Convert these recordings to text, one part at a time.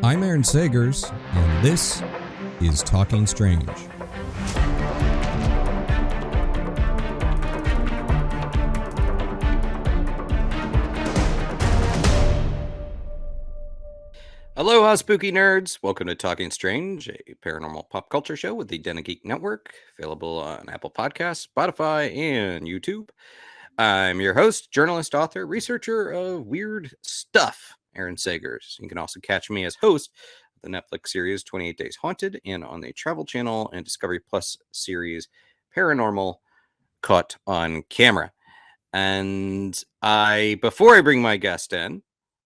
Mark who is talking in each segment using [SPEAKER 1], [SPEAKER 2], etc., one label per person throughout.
[SPEAKER 1] I'm Aaron Sagers, and this is Talking Strange.
[SPEAKER 2] Aloha, spooky nerds. Welcome to Talking Strange, a paranormal pop culture show with the Den of Geek network, available on Apple Podcasts, Spotify, and YouTube. I'm your host, journalist, author, researcher of weird stuff, Aaron Sagers. You can also catch me as host of the Netflix series 28 Days Haunted and on the Travel Channel and Discovery Plus series Paranormal Caught On Camera. And before I bring my guest in,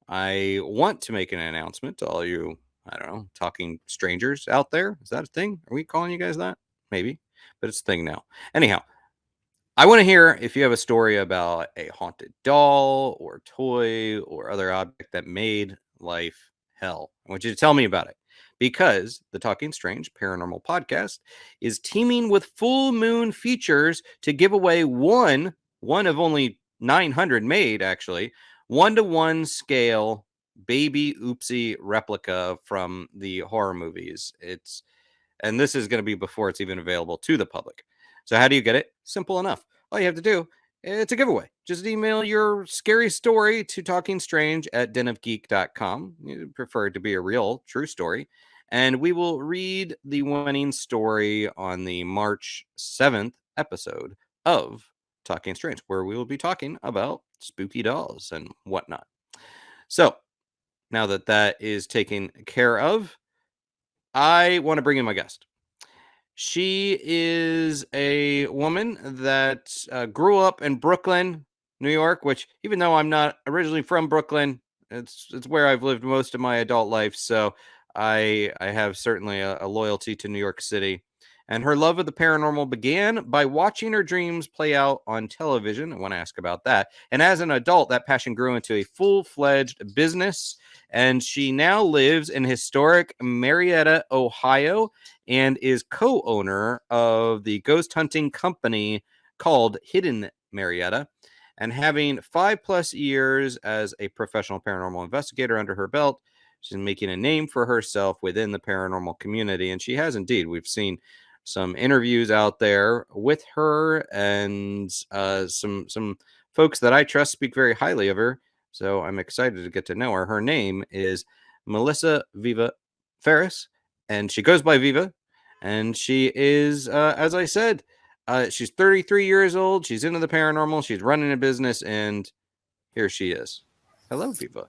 [SPEAKER 2] I want to make an announcement to all you, talking strangers out there. Is that a thing? Are we calling you guys that? Maybe, but it's a thing now. Anyhow, I want to hear if you have a story about a haunted doll or toy or other object that made life hell. I want you to tell me about it because the Talking Strange Paranormal Podcast is teaming with full moon features to give away one of only 900 made, actually, 1-to-1 scale baby oopsie replica from the horror movies. And this is going to be before it's even available to the public. So how do you get it? Simple enough. All you have to do, it's a giveaway. Just email your scary story to talkingstrange@denofgeek.com. You prefer it to be a real, true story. And we will read the winning story on the March 7th episode of Talking Strange, where we will be talking about spooky dolls and whatnot. So now that is taken care of, I want to bring in my guest. She is a woman that grew up in Brooklyn, New York, which, even though I'm not originally from Brooklyn, it's where I've lived most of my adult life. So I have certainly a loyalty to New York City. And her love of the paranormal began by watching her dreams play out on television. I want to ask about that. And as an adult, that passion grew into a full-fledged business. And she now lives in historic Marietta, Ohio, and is co-owner of the ghost hunting company called Hidden Marietta. And having 5+ years as a professional paranormal investigator under her belt, she's making a name for herself within the paranormal community. And she has indeed. We've seen some interviews out there with her, and some folks that I trust speak very highly of her. So I'm excited to get to know her. Her name is Melisa Viva Farris, and she goes by Viva. And she is, as I said, she's 33 years old. She's into the paranormal. She's running a business, and here she is. Hello, Viva.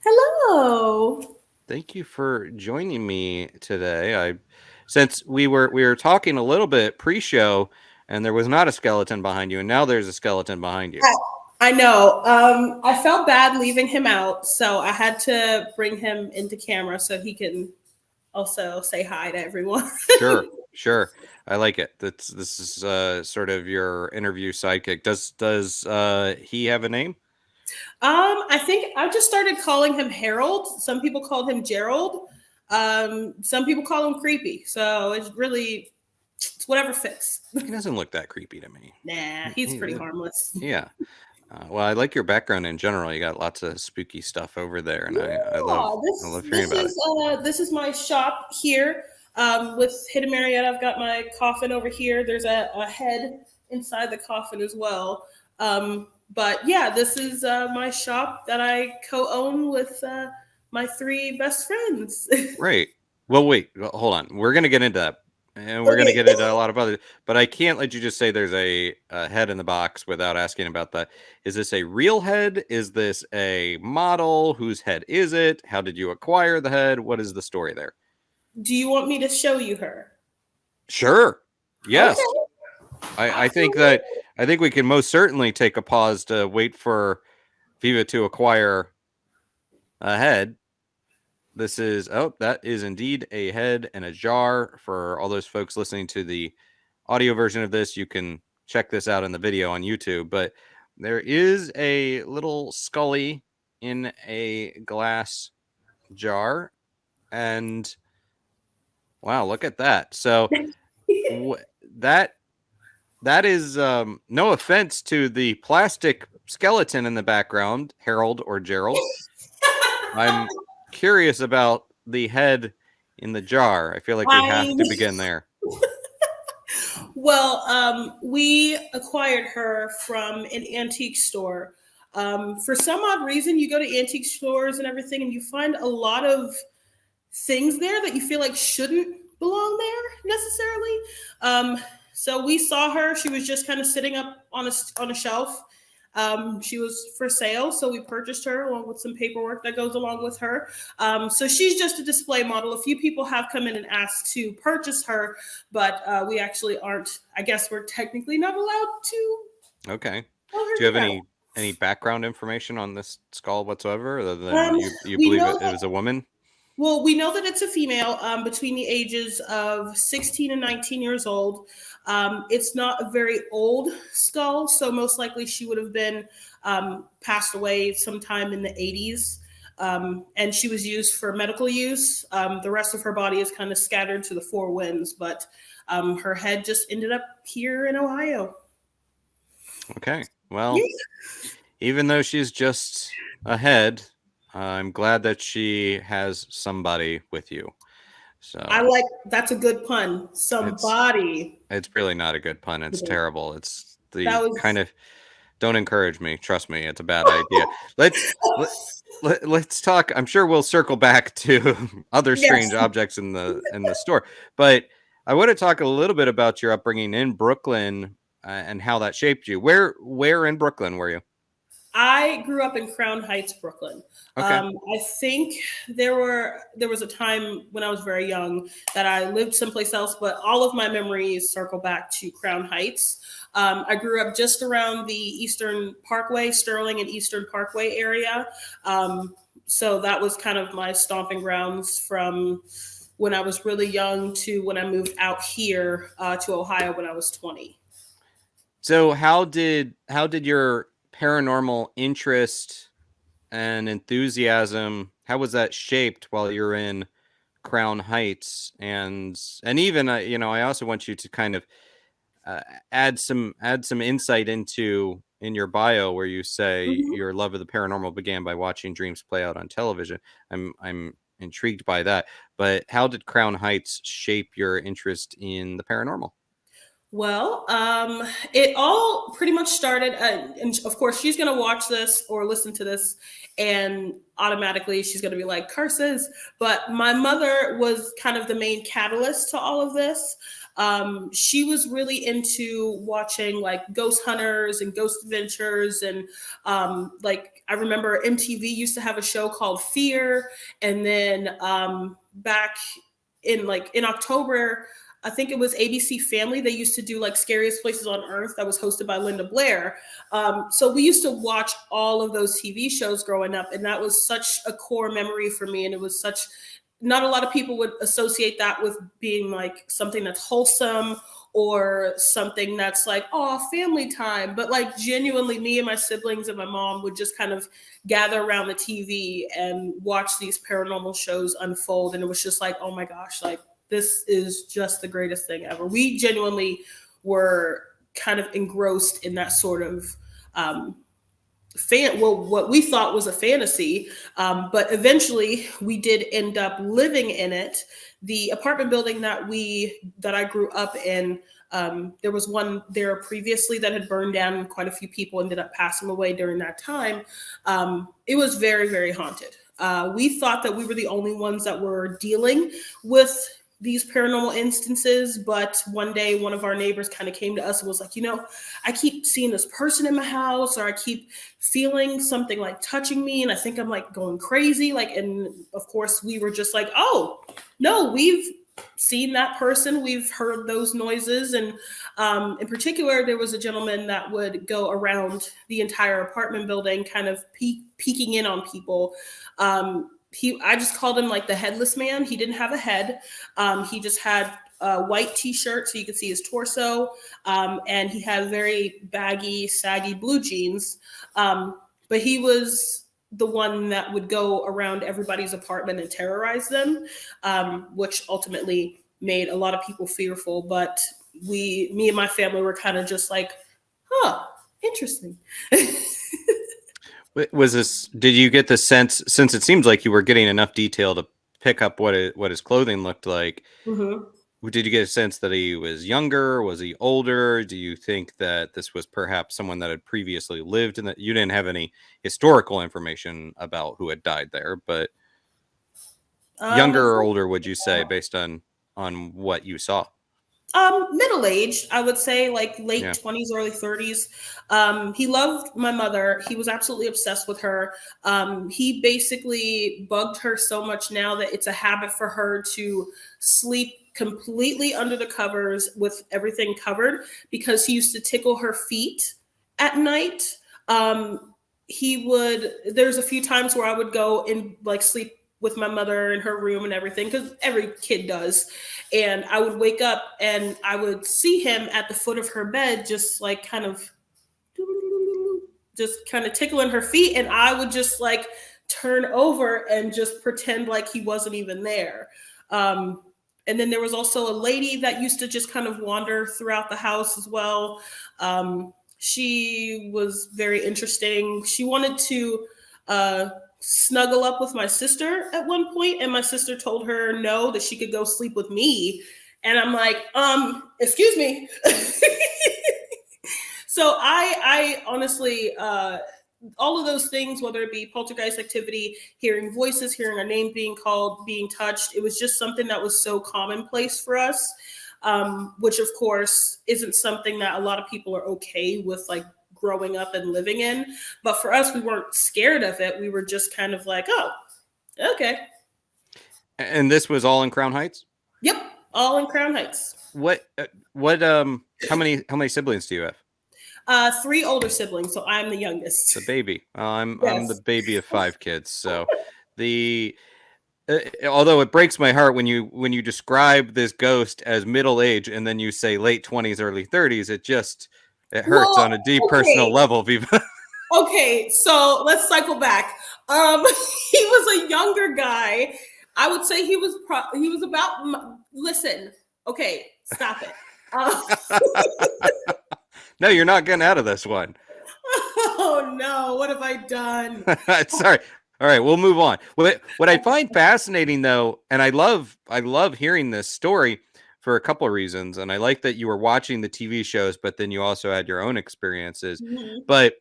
[SPEAKER 3] Hello.
[SPEAKER 2] Thank you for joining me today. Since we were talking a little bit pre-show, and there was not a skeleton behind you, and now there's a skeleton behind you.
[SPEAKER 3] I know. I felt bad leaving him out, so I had to bring him into camera so he can also say hi to everyone.
[SPEAKER 2] Sure. I like it. This is sort of your interview sidekick. Does he have a name?
[SPEAKER 3] I think I just started calling him Harold. Some people called him Gerald. Some people call him Creepy. So it's whatever fits.
[SPEAKER 2] He doesn't look that creepy to me.
[SPEAKER 3] Nah, he's pretty harmless.
[SPEAKER 2] Yeah. Well, I like your background in general. You got lots of spooky stuff over there, and I love hearing about it.
[SPEAKER 3] This is my shop here with Hidden Marietta. I've got my coffin over here. There's a head inside the coffin as well. But yeah, this is my shop that I co-own with my 3 best friends.
[SPEAKER 2] Right. Well, wait. Hold on. We're going to get into that. And we're going to get into a lot of other, but I can't let you just say there's a head in the box without asking about that. Is this a real head? Is this a model? Whose head is it? How did you acquire the head? What is the story there?
[SPEAKER 3] Do you want me to show you her?
[SPEAKER 2] Sure. Yes.
[SPEAKER 3] Okay.
[SPEAKER 2] I think we can most certainly take a pause to wait for Viva to acquire a head. That is indeed a head in a jar. For all those folks listening to the audio version of this, you can check this out in the video on YouTube. But there is a little Scully in a glass jar. And wow, look at that. So that is no offense to the plastic skeleton in the background, Harold or Gerald. I'm curious about the head in the jar? I feel like we have to begin there.
[SPEAKER 3] Well, we acquired her from an antique store. For some odd reason, you go to antique stores and everything, and you find a lot of things there that you feel like shouldn't belong there necessarily. So we saw her. She was just kind of sitting up on a shelf. She was for sale, so we purchased her along with some paperwork that goes along with her. So she's just a display model. A few people have come in and asked to purchase her, but we actually aren't. I guess we're technically not allowed to.
[SPEAKER 2] Okay. Do you have any background information on this skull whatsoever, other than you believe it was a woman?
[SPEAKER 3] Well, we know that it's a female between the ages of 16 and 19 years old. It's not a very old skull, so most likely she would have been passed away sometime in the 80s. And she was used for medical use. The rest of her body is kind of scattered to the four winds, but her head just ended up here in Ohio.
[SPEAKER 2] Okay. Well, even though she's just a head, I'm glad that she has somebody with you. So
[SPEAKER 3] that's a good pun. Somebody.
[SPEAKER 2] It's really not a good pun. It's terrible. It's kind of, don't encourage me. Trust me, it's a bad idea. Let's talk. I'm sure we'll circle back to other strange objects in the store, but I want to talk a little bit about your upbringing in Brooklyn and how that shaped you. Where in Brooklyn were you?
[SPEAKER 3] I grew up in Crown Heights, Brooklyn.
[SPEAKER 2] Okay.
[SPEAKER 3] I think there was a time when I was very young that I lived someplace else, but all of my memories circle back to Crown Heights. I grew up just around the Eastern Parkway, Sterling and Eastern Parkway area. So that was kind of my stomping grounds from when I was really young to when I moved out here to Ohio when I was 20.
[SPEAKER 2] So how did your paranormal interest and enthusiasm, how was that shaped while you're in Crown Heights? And even I also want you to kind of add some insight in your bio where you say your love of the paranormal began by watching dreams play out on television. I'm intrigued by that, but how did Crown Heights shape your interest in the paranormal?
[SPEAKER 3] Well, it all pretty much started, and of course, she's going to watch this or listen to this, and automatically she's going to be like, curses. But my mother was kind of the main catalyst to all of this. She was really into watching like ghost hunters and ghost adventures. And like, I remember MTV used to have a show called Fear. And then back in October, I think it was ABC Family. They used to do like Scariest Places on Earth that was hosted by Linda Blair. So we used to watch all of those TV shows growing up. And that was such a core memory for me. And it was not a lot of people would associate that with being like something that's wholesome or something that's like, oh, family time. But like genuinely, me and my siblings and my mom would just kind of gather around the TV and watch these paranormal shows unfold. And it was just like, oh my gosh, like, this is just the greatest thing ever. We genuinely were kind of engrossed in that sort of what we thought was a fantasy. But eventually we did end up living in it. The apartment building that I grew up in, there was one there previously that had burned down, and quite a few people ended up passing away during that time. It was very, very haunted. We thought that we were the only ones that were dealing with these paranormal instances, but one day one of our neighbors kind of came to us and was like, I keep seeing this person in my house, or I keep feeling something like touching me, and I think I'm like going crazy. And of course we were just like, oh no, we've seen that person, we've heard those noises. And in particular, there was a gentleman that would go around the entire apartment building kind of peeking in on people. I just called him like the headless man. He didn't have a head. He just had a white t-shirt so you could see his torso. And he had very baggy, saggy blue jeans. But he was the one that would go around everybody's apartment and terrorize them, which ultimately made a lot of people fearful. But me and my family were kind of just like, interesting.
[SPEAKER 2] Did you get the sense, since it seems like you were getting enough detail to pick up what his clothing looked like.
[SPEAKER 3] Mm-hmm.
[SPEAKER 2] Did you get a sense that he was younger? Was he older? Do you think that this was perhaps someone that had previously lived in that? You didn't have any historical information about who had died there, but younger or older, would you say, based on what you saw?
[SPEAKER 3] Middle-aged, I would say, like late
[SPEAKER 2] Yeah.
[SPEAKER 3] 20s, early 30s. He loved my mother. He was absolutely obsessed with her. He basically bugged her so much now that it's a habit for her to sleep completely under the covers with everything covered, because he used to tickle her feet at night. There's a few times where I would go and like sleep with my mother in her room and everything, because every kid does. And I would wake up and I would see him at the foot of her bed, just like kind of tickling her feet. And I would just like turn over and just pretend like he wasn't even there. And then there was also a lady that used to just kind of wander throughout the house as well. She was very interesting. She wanted to snuggle up with my sister at one point, and my sister told her no, that she could go sleep with me. And I'm like, excuse me. So I honestly, all of those things, whether it be poltergeist activity, hearing voices, hearing our name being called, being touched, it was just something that was so commonplace for us, which of course isn't something that a lot of people are okay with, like growing up and living in. But for us, we weren't scared of it. We were just kind of like, oh, okay.
[SPEAKER 2] And this was all in Crown Heights?
[SPEAKER 3] Yep, all in Crown Heights.
[SPEAKER 2] How many siblings do you have?
[SPEAKER 3] 3 older siblings, so I'm the youngest.
[SPEAKER 2] The baby. I'm
[SPEAKER 3] Yes.
[SPEAKER 2] the baby of 5 kids. So although it breaks my heart when you describe this ghost as middle age and then you say late 20s, early 30s, it hurts on a deep personal level, Viva.
[SPEAKER 3] Okay, so let's cycle back. He was a younger guy. I would say he was about. Listen, okay, stop it.
[SPEAKER 2] No, you're not getting out of this one.
[SPEAKER 3] Oh no, what have I done?
[SPEAKER 2] Sorry. All right, we'll move on. What I find fascinating though, and I love hearing this story for a couple of reasons, and I like that you were watching the TV shows, but then you also had your own experiences.
[SPEAKER 3] Mm-hmm.
[SPEAKER 2] But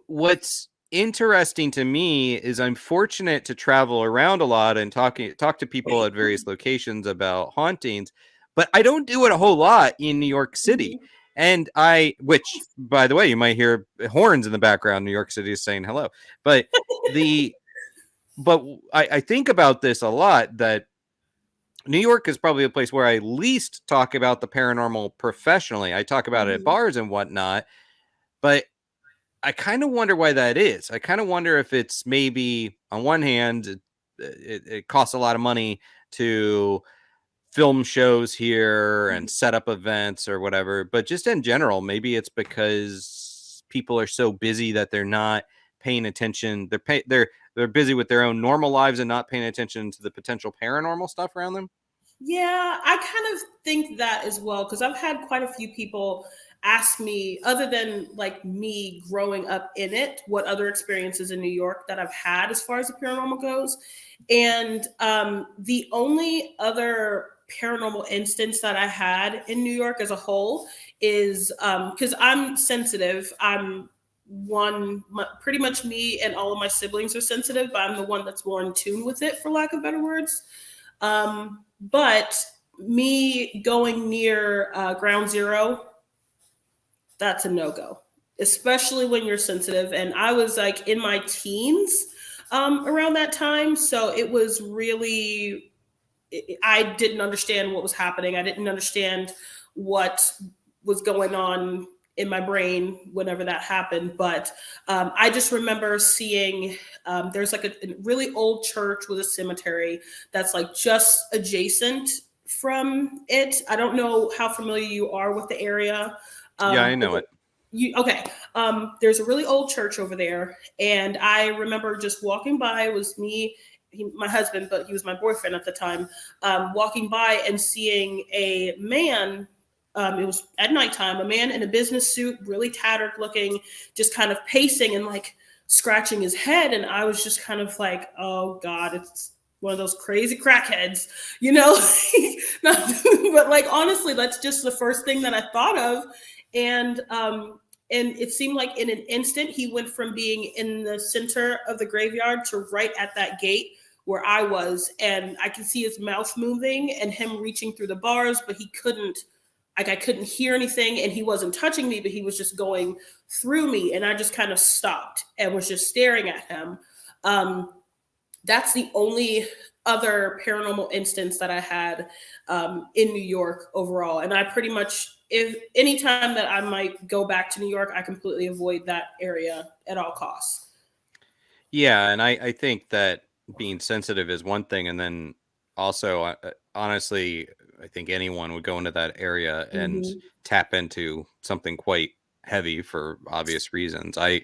[SPEAKER 2] what's interesting to me is I'm fortunate to travel around a lot and talk to people at various locations about hauntings, but I don't do it a whole lot in New York City.
[SPEAKER 3] Mm-hmm.
[SPEAKER 2] And which by the way, you might hear horns in the background. New York City is saying hello, but I think about this a lot, that New York is probably a place where I least talk about the paranormal professionally. I talk about it at bars and whatnot, but I kind of wonder why that is. I kind of wonder if it's maybe on one hand, it costs a lot of money to film shows here and set up events or whatever, but just in general, maybe it's because people are so busy that they're not paying attention. They're busy with their own normal lives and not paying attention to the potential paranormal stuff around them.
[SPEAKER 3] Yeah, I kind of think that as well, because I've had quite a few people ask me, other than like me growing up in it, what other experiences in New York that I've had as far as the paranormal goes. And the only other paranormal instance that I had in New York as a whole is because I'm sensitive. Pretty much me and all of my siblings are sensitive, but I'm the one that's more in tune with it, for lack of better words. But me going near Ground Zero, that's a no-go, especially when you're sensitive. And I was like in my teens around that time. So it was really, I didn't understand what was happening. I didn't understand what was going on in my brain whenever that happened. But I just remember seeing, there's like a really old church with a cemetery that's like just adjacent from it. I don't know how familiar you are with the area.
[SPEAKER 2] Yeah, I know it.
[SPEAKER 3] Okay. There's a really old church over there. And I remember just walking by. It was me, my husband, but he was my boyfriend at the time, walking by and seeing a man. It was at nighttime, a man in a business suit, really tattered looking, just kind of pacing and like scratching his head. And I was just kind of like, oh God, it's one of those crazy crackheads, you know. But like honestly, that's just the first thing that I thought of, and it seemed like in an instant he went from being in the center of the graveyard to right at that gate where I was, and I could see his mouth moving and him reaching through the bars, but he couldn't. Like I couldn't hear anything, and he wasn't touching me, but he was just going through me, and I just kind of stopped and was just staring at him. That's the only other paranormal instance that I had in New York overall, and I pretty much, if anytime that I might go back to New York, I completely avoid that area at all costs.
[SPEAKER 2] Yeah, and I think that being sensitive is one thing, and then also honestly, I think anyone would go into that area and tap into something quite heavy for obvious reasons. I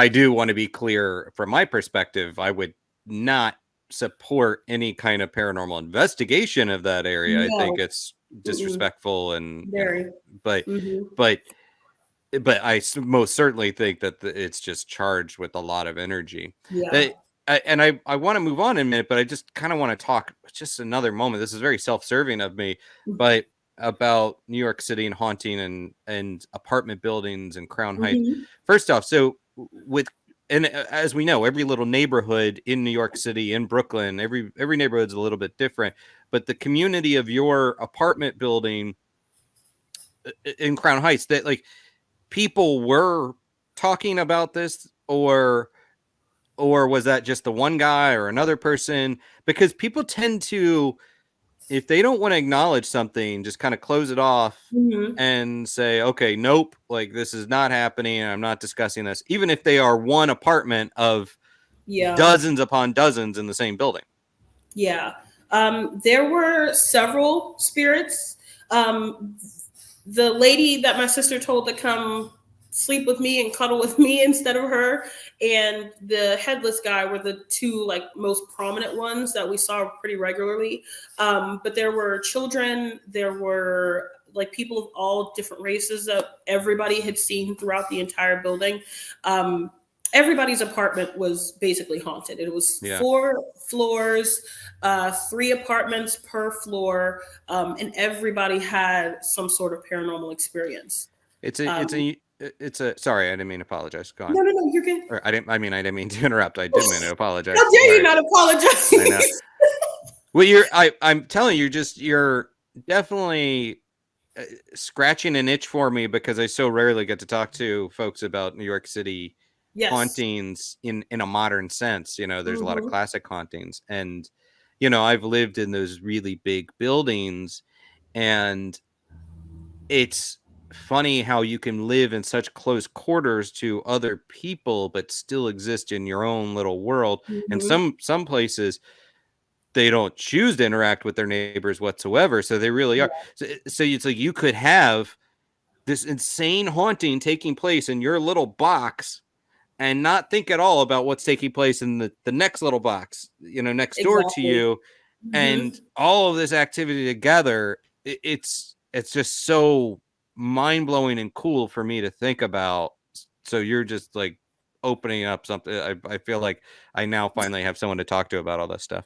[SPEAKER 2] do want to be clear from my perspective. I would not support any kind of paranormal investigation of that area. No. I think it's disrespectful and
[SPEAKER 3] very,
[SPEAKER 2] but I most certainly think that it's just charged with a lot of energy.
[SPEAKER 3] Yeah.
[SPEAKER 2] I want to move on in a minute, but I just kind of want to talk just another moment. This is very self-serving of me, but about New York City and haunting and apartment buildings and Crown Heights. First off, so as we know, every little neighborhood in New York City, in Brooklyn, every neighborhood's a little bit different, but the community of your apartment building in Crown Heights, that like people were talking about this, or was that just the one guy or another person? Because people tend to, if they don't want to acknowledge something, just kind of close it off and say, okay, nope, like this is not happening. I'm not discussing this, even if they are one apartment of dozens upon dozens in the same building.
[SPEAKER 3] Yeah. There were several spirits. The lady that my sister told to come sleep with me and cuddle with me instead of her, and the headless guy were the two like most prominent ones that we saw pretty regularly. But there were children, there were like people of all different races that everybody had seen throughout the entire building. Everybody's apartment was basically haunted. It was 4 floors, 3 apartments per floor, and everybody had some sort of paranormal experience.
[SPEAKER 2] It's a sorry, I didn't mean to apologize. Go on.
[SPEAKER 3] No, you're good.
[SPEAKER 2] Or I didn't mean to interrupt. I did mean to apologize.
[SPEAKER 3] How dare you not apologize?
[SPEAKER 2] I know. Well, I'm telling you, you're definitely scratching an itch for me, because I so rarely get to talk to folks about New York City hauntings in a modern sense. You know, there's a lot of classic hauntings, and you know, I've lived in those really big buildings, and it's funny how you can live in such close quarters to other people but still exist in your own little world. And some places they don't choose to interact with their neighbors whatsoever, so they really are. So it's like you could have this insane haunting taking place in your little box and not think at all about what's taking place in the next little box, you know, next door to you. And all of this activity together, it's just so mind-blowing and cool for me to think about. So you're just like opening up something. I feel like I now finally have someone to talk to about all this stuff.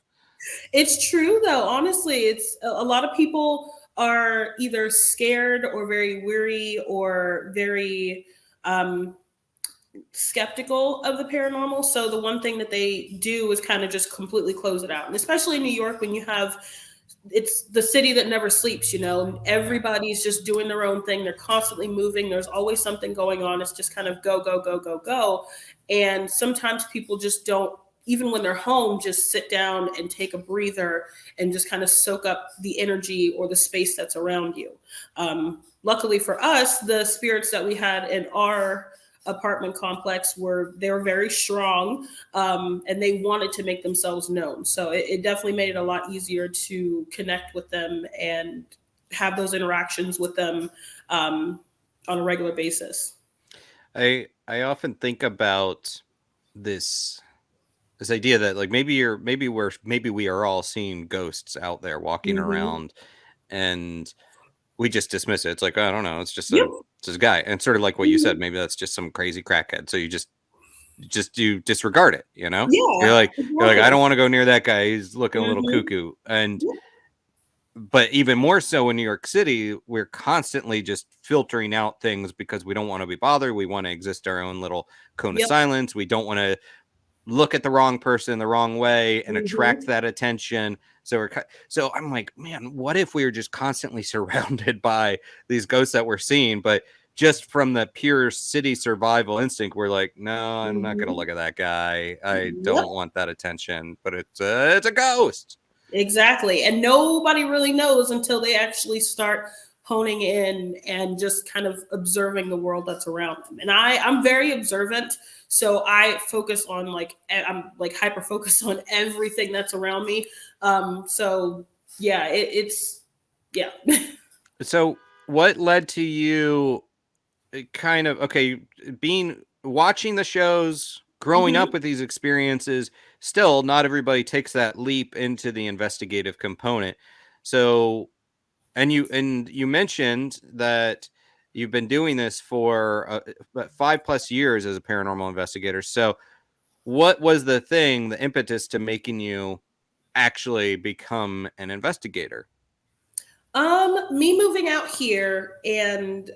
[SPEAKER 3] It's true though. Honestly, it's a lot of people are either scared or very weary or very skeptical of the paranormal. So the one thing that they do is kind of just completely close it out. And especially in New York, when you have, it's the city that never sleeps, you know, and everybody's just doing their own thing. They're constantly moving. There's always something going on. It's just kind of go. And sometimes people just don't, even when they're home, just sit down and take a breather and just kind of soak up the energy or the space that's around you. Luckily for us, the spirits that we had in our apartment complex were very strong, and they wanted to make themselves known. So it definitely made it a lot easier to connect with them and have those interactions with them on a regular basis.
[SPEAKER 2] I often think about this idea that like maybe we are all seeing ghosts out there walking around, and we just dismiss it. It's like, I don't know, it's just it's this guy. And sort of like what you said, maybe that's just some crazy crackhead. So you just just you disregard it, you know?
[SPEAKER 3] Yeah,
[SPEAKER 2] You're like,
[SPEAKER 3] exactly.
[SPEAKER 2] I don't want to go near that guy. He's looking a little
[SPEAKER 3] Mhm.
[SPEAKER 2] cuckoo. And
[SPEAKER 3] Yeah.
[SPEAKER 2] but even more so in New York City, we're constantly just filtering out things because we don't want to be bothered. We want to exist our own little cone of
[SPEAKER 3] Yep.
[SPEAKER 2] silence. We don't want to look at the wrong person the wrong way and attract
[SPEAKER 3] Mhm.
[SPEAKER 2] that attention. So I'm like, man, what if we were just constantly surrounded by these ghosts that we're seeing, but just from the pure city survival instinct, we're like, no, I'm not going to
[SPEAKER 3] Mhm.
[SPEAKER 2] look at that guy. I
[SPEAKER 3] Yep.
[SPEAKER 2] don't want that attention, but it's a ghost.
[SPEAKER 3] Exactly. And nobody really knows until they actually start honing in and just kind of observing the world that's around them. And I'm very observant. So I focus on I'm like hyper focused on everything that's around me. So yeah, it's yeah.
[SPEAKER 2] So what led to you kind of being watching the shows, growing up
[SPEAKER 3] Mhm.
[SPEAKER 2] with these experiences? Still not everybody takes that leap into the investigative component. So and you mentioned that you've been doing this for about 5+ years as a paranormal investigator. So what was the impetus to making you actually become an investigator?
[SPEAKER 3] Me moving out here and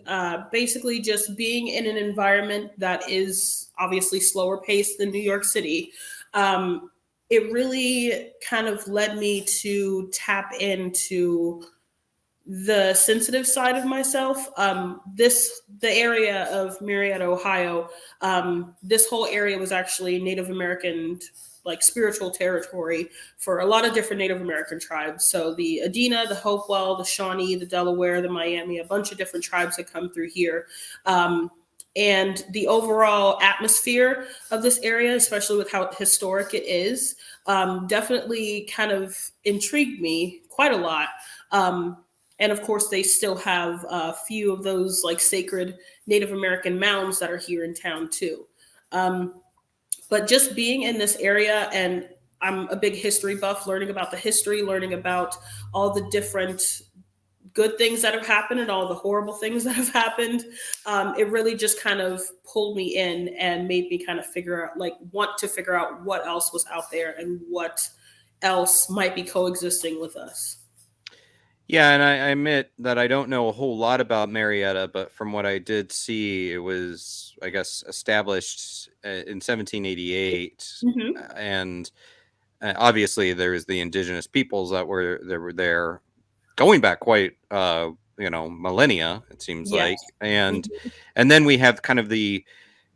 [SPEAKER 3] basically just being in an environment that is obviously slower paced than New York City. Um, it really kind of led me to tap into the sensitive side of myself. The area of Marietta, Ohio, this whole area was actually Native American, like spiritual territory for a lot of different Native American tribes. So the Adena, the Hopewell, the Shawnee, the Delaware, the Miami, a bunch of different tribes that come through here. And the overall atmosphere of this area, especially with how historic it is, definitely kind of intrigued me quite a lot. And of course, they still have a few of those like sacred Native American mounds that are here in town too. Um, but just being in this area, and I'm a big history buff, learning about the history, learning about all the different good things that have happened and all the horrible things that have happened. It really just kind of pulled me in and made me kind of want to figure out what else was out there and what else might be coexisting with us.
[SPEAKER 2] Yeah, and I admit that I don't know a whole lot about Marietta, but from what I did see, it was, I guess, established in 1788,
[SPEAKER 3] Mm-hmm.
[SPEAKER 2] and obviously there's the indigenous peoples that were there going back quite millennia, it seems
[SPEAKER 3] Yes.
[SPEAKER 2] like, and
[SPEAKER 3] Mhm.
[SPEAKER 2] then we have kind of the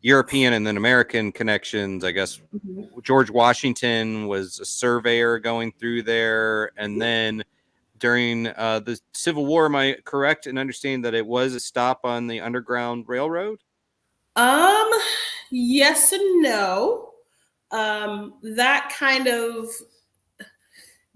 [SPEAKER 2] European and then American connections. I guess
[SPEAKER 3] Mhm.
[SPEAKER 2] George Washington was a surveyor going through there, and then during the Civil War, am I correct in understanding that it was a stop on the Underground Railroad?
[SPEAKER 3] Um, yes and no. That kind of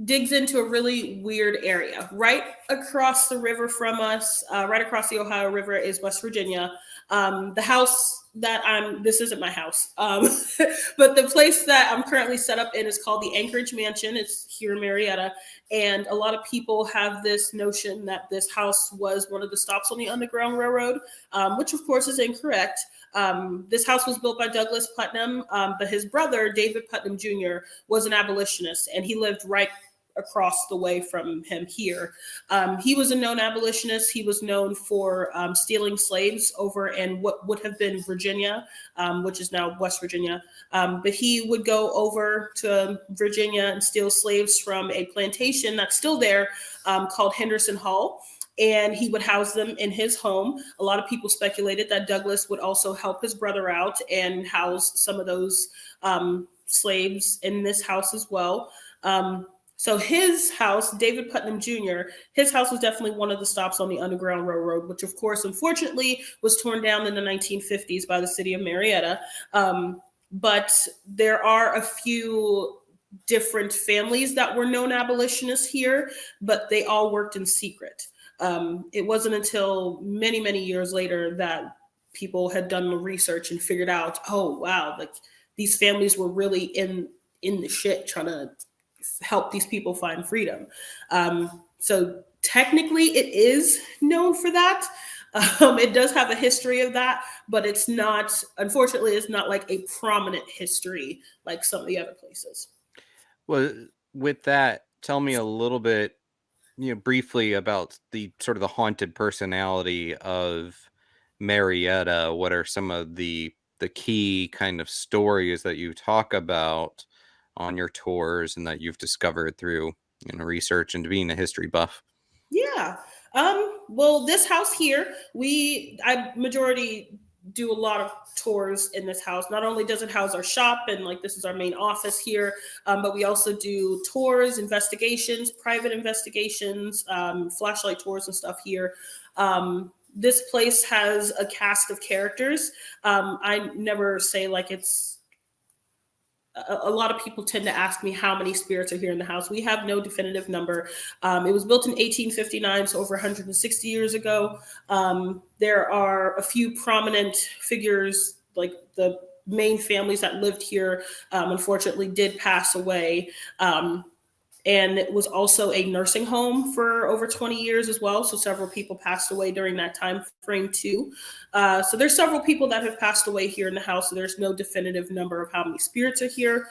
[SPEAKER 3] digs into a really weird area. Right across the river from us, right across the Ohio River, is West Virginia. The house that this isn't my house, but the place that I'm currently set up in is called the Anchorage Mansion. It's here in Marietta. And a lot of people have this notion that this house was one of the stops on the Underground Railroad, which of course is incorrect. This house was built by Douglas Putnam, but his brother, David Putnam Jr., was an abolitionist, and he lived right across the way from him here. He was a known abolitionist. He was known for stealing slaves over in what would have been Virginia, which is now West Virginia. But he would go over to Virginia and steal slaves from a plantation that's still there called Henderson Hall. And he would house them in his home. A lot of people speculated that Douglas would also help his brother out and house some of those slaves in this house as well. So his house, David Putnam Jr., his house was definitely one of the stops on the Underground Railroad, which of course, unfortunately, was torn down in the 1950s by the city of Marietta. But there are a few different families that were known abolitionists here, but they all worked in secret. It wasn't until many, many years later that people had done the research and figured out, oh wow, like these families were really in the shit trying to help these people find freedom. So technically, it is known for that. It does have a history of that, but it's not, unfortunately, it's not like a prominent history like some of the other places.
[SPEAKER 2] Well, with that, tell me a little bit, briefly about the sort of the haunted personality of Marietta. What are some of the key kind of stories that you talk about on your tours and that you've discovered through research and being a history buff?
[SPEAKER 3] Yeah. Well, this house here, I majority do a lot of tours in this house. Not only does it house our shop and like this is our main office here, but we also do tours, investigations, private investigations, flashlight tours and stuff here. This place has a cast of characters. I never say like it's a lot of people tend to ask me how many spirits are here in the house. We have no definitive number. It was built in 1859, so over 160 years ago. There are a few prominent figures, like the main families that lived here, unfortunately did pass away. And it was also a nursing home for over 20 years as well. So several people passed away during that time frame too. So there's several people that have passed away here in the house. So there's no definitive number of how many spirits are here.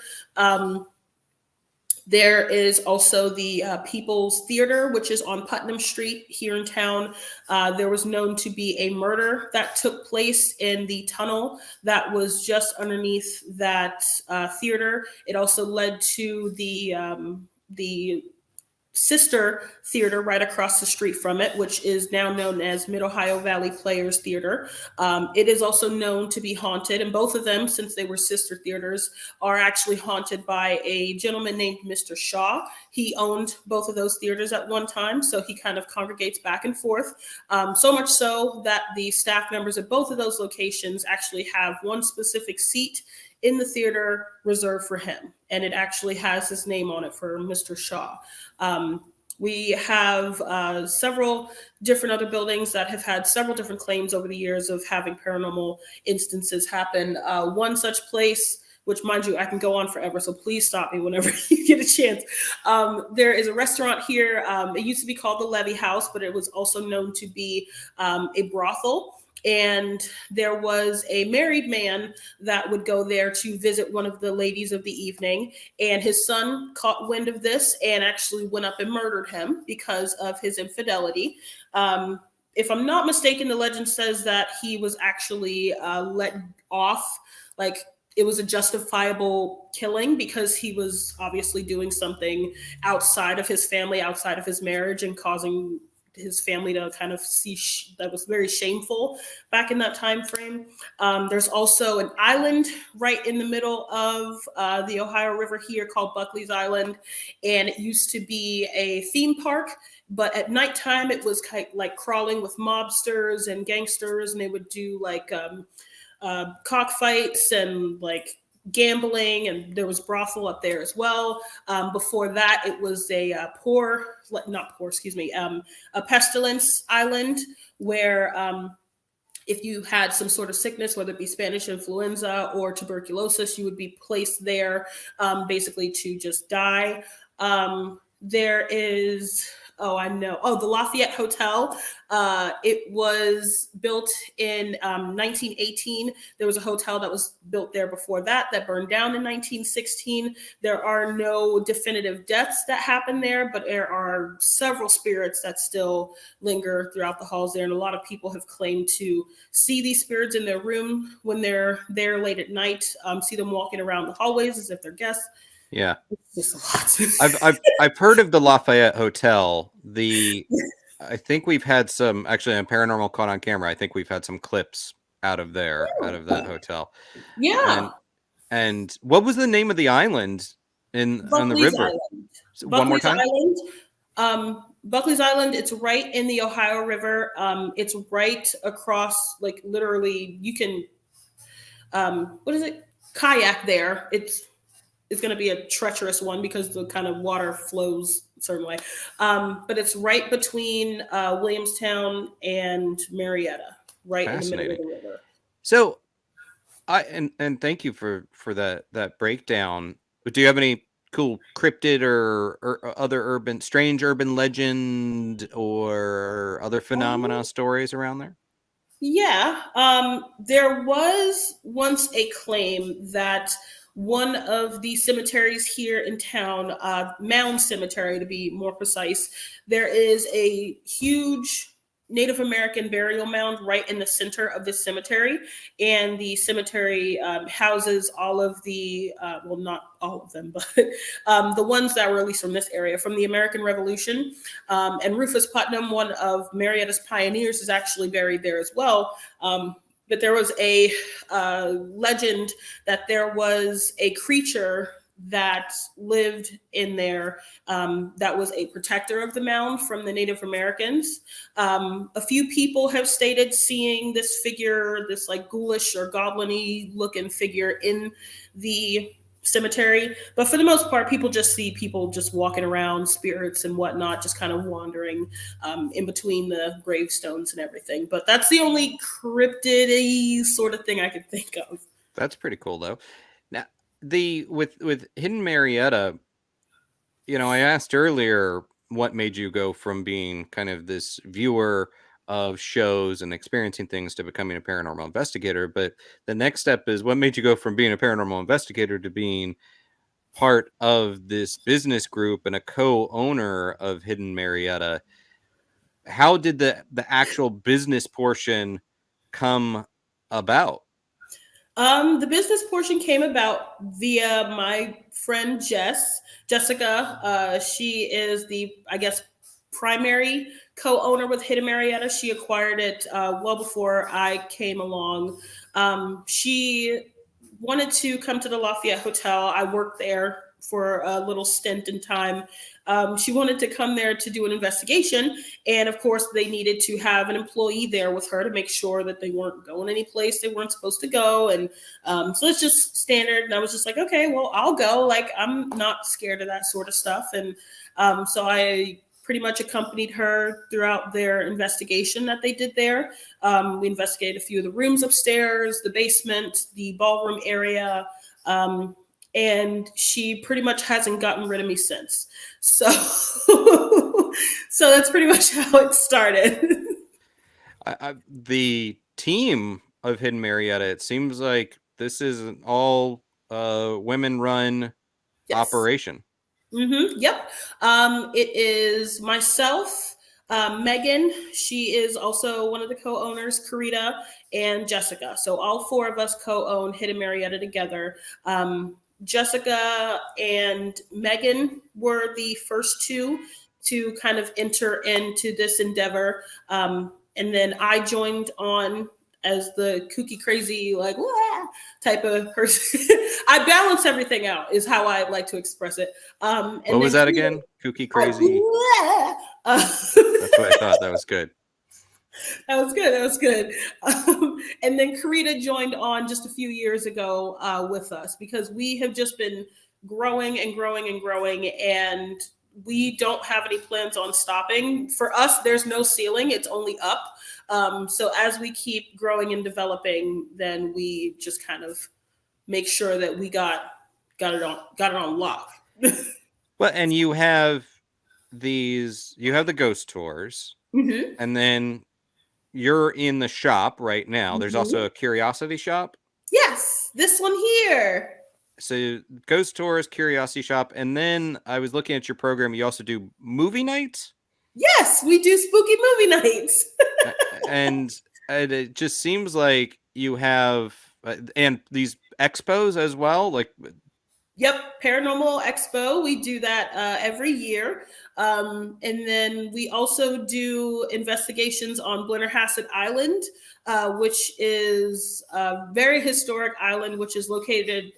[SPEAKER 3] There is also the People's Theater, which is on Putnam Street here in town. There was known to be a murder that took place in the tunnel that was just underneath that theater. It also led to the sister theater right across the street from it, which is now known as Mid-Ohio Valley Players Theater. It is also known to be haunted, and both of them, since they were sister theaters, are actually haunted by a gentleman named Mr. Shaw. He owned both of those theaters at one time, so he kind of congregates back and forth. So much so that the staff members at both of those locations actually have one specific seat in the theater reserved for him. And it actually has his name on it for Mr. Shaw. We have several different other buildings that have had several different claims over the years of having paranormal instances happen. One such place, which mind you, I can go on forever, so please stop me whenever you get a chance. There is a restaurant here. It used to be called the Levy House, but it was also known to be a brothel. And there was a married man that would go there to visit one of the ladies of the evening. And his son caught wind of this and actually went up and murdered him because of his infidelity. If I'm not mistaken, the legend says that he was actually let off, like it was a justifiable killing because he was obviously doing something outside of his family, outside of his marriage, and causing his family to kind of see that was very shameful back in that time frame. There's also an island right in the middle of the Ohio River here called Buckley's Island, and it used to be a theme park, but at nighttime it was kind of like crawling with mobsters and gangsters, and they would do like cockfights and like gambling, and there was brothel up there as well. Before that, it was a pestilence island where if you had some sort of sickness, whether it be Spanish influenza or tuberculosis, you would be placed there basically to just die. There is the Lafayette Hotel. It was built in 1918. There was a hotel that was built there before that burned down in 1916. There are no definitive deaths that happened there, but there are several spirits that still linger throughout the halls there. And a lot of people have claimed to see these spirits in their room when they're there late at night, see them walking around the hallways as if they're guests.
[SPEAKER 2] Yeah,
[SPEAKER 3] it's just a
[SPEAKER 2] lot. I've heard of the Lafayette Hotel. I think we've had some actually on Paranormal Caught on Camera. I think we've had some clips out of that hotel.
[SPEAKER 3] Yeah.
[SPEAKER 2] And what was the name of the island on the river?
[SPEAKER 3] Island.
[SPEAKER 2] One more time.
[SPEAKER 3] Island. Buckley's Island. It's right in the Ohio River. It's right across, like literally, you can kayak there. It's going to be a treacherous one because the kind of water flows a certain way. But it's right between Williamstown and Marietta, right in the middle of the river.
[SPEAKER 2] So, and thank you for that breakdown. Do you have any cool cryptid or other strange urban legend or other phenomena stories around there?
[SPEAKER 3] Yeah, there was once a claim that one of the cemeteries here in town, Mound Cemetery to be more precise, there is a huge Native American burial mound right in the center of the cemetery. And the cemetery houses all of the, well, not all of them, but the ones that were released from this area from the American Revolution. And Rufus Putnam, one of Marietta's pioneers, is actually buried there as well. But there was a legend that there was a creature that lived in there that was a protector of the mound from the Native Americans. A few people have stated seeing this figure, this like ghoulish or goblin-y looking figure in the cemetery, but for the most part people just see people just walking around, spirits and whatnot, just kind of wandering in between the gravestones and everything. But that's the only cryptid-y sort of thing I could think of.
[SPEAKER 2] That's pretty cool, though. Now, with Hidden Marietta, I asked earlier what made you go from being kind of this viewer of shows and experiencing things to becoming a paranormal investigator. But the next step is what made you go from being a paranormal investigator to being part of this business group and a co-owner of Hidden Marietta. How did the actual business portion come about?
[SPEAKER 3] The business portion came about via my friend Jessica. She is the, I guess, primary co-owner with Hidden Marietta. She acquired it well before I came along. She wanted to come to the Lafayette Hotel. I worked there for a little stint in time. She wanted to come there to do an investigation. And of course, they needed to have an employee there with her to make sure that they weren't going any place they weren't supposed to go. And so it's just standard. And I was just like, okay, well, I'll go. Like, I'm not scared of that sort of stuff. And so I pretty much accompanied her throughout their investigation that they did there. We investigated a few of the rooms upstairs, the basement, the ballroom area. And she pretty much hasn't gotten rid of me since. So, so that's pretty much how it started.
[SPEAKER 2] The team of Hidden Marietta, it seems like this is an all women-run operation.
[SPEAKER 3] Mm-hmm. Yep. It is myself, Megan. She is also one of the co-owners, Karita, and Jessica. So all four of us co-own Hidden Marietta together. Jessica and Megan were the first two to kind of enter into this endeavor. And then I joined on as the kooky, crazy, like, wah, type of person. I balance everything out is how I like to express it. And
[SPEAKER 2] what was that again? Kooky, crazy? That's what I thought. That was good.
[SPEAKER 3] That was good. And then Karita joined on just a few years ago with us because we have just been growing and growing and growing, and we don't have any plans on stopping. For us, there's no ceiling, it's only up. So as we keep growing and developing, then we just kind of make sure that we got it on lock.
[SPEAKER 2] Well, and you have the ghost tours,
[SPEAKER 3] mm-hmm.
[SPEAKER 2] and then you're in the shop right now.
[SPEAKER 3] Mm-hmm.
[SPEAKER 2] There's also a curiosity shop.
[SPEAKER 3] Yes, this one here.
[SPEAKER 2] So ghost tours, curiosity shop, and then I was looking at your program. You also do movie nights.
[SPEAKER 3] Yes, we do spooky movie nights.
[SPEAKER 2] And it just seems like you have and these expos as well, like.
[SPEAKER 3] Yep, Paranormal Expo. We do that every year. And then we also do investigations on Blennerhassett Island, which is a very historic island, which is located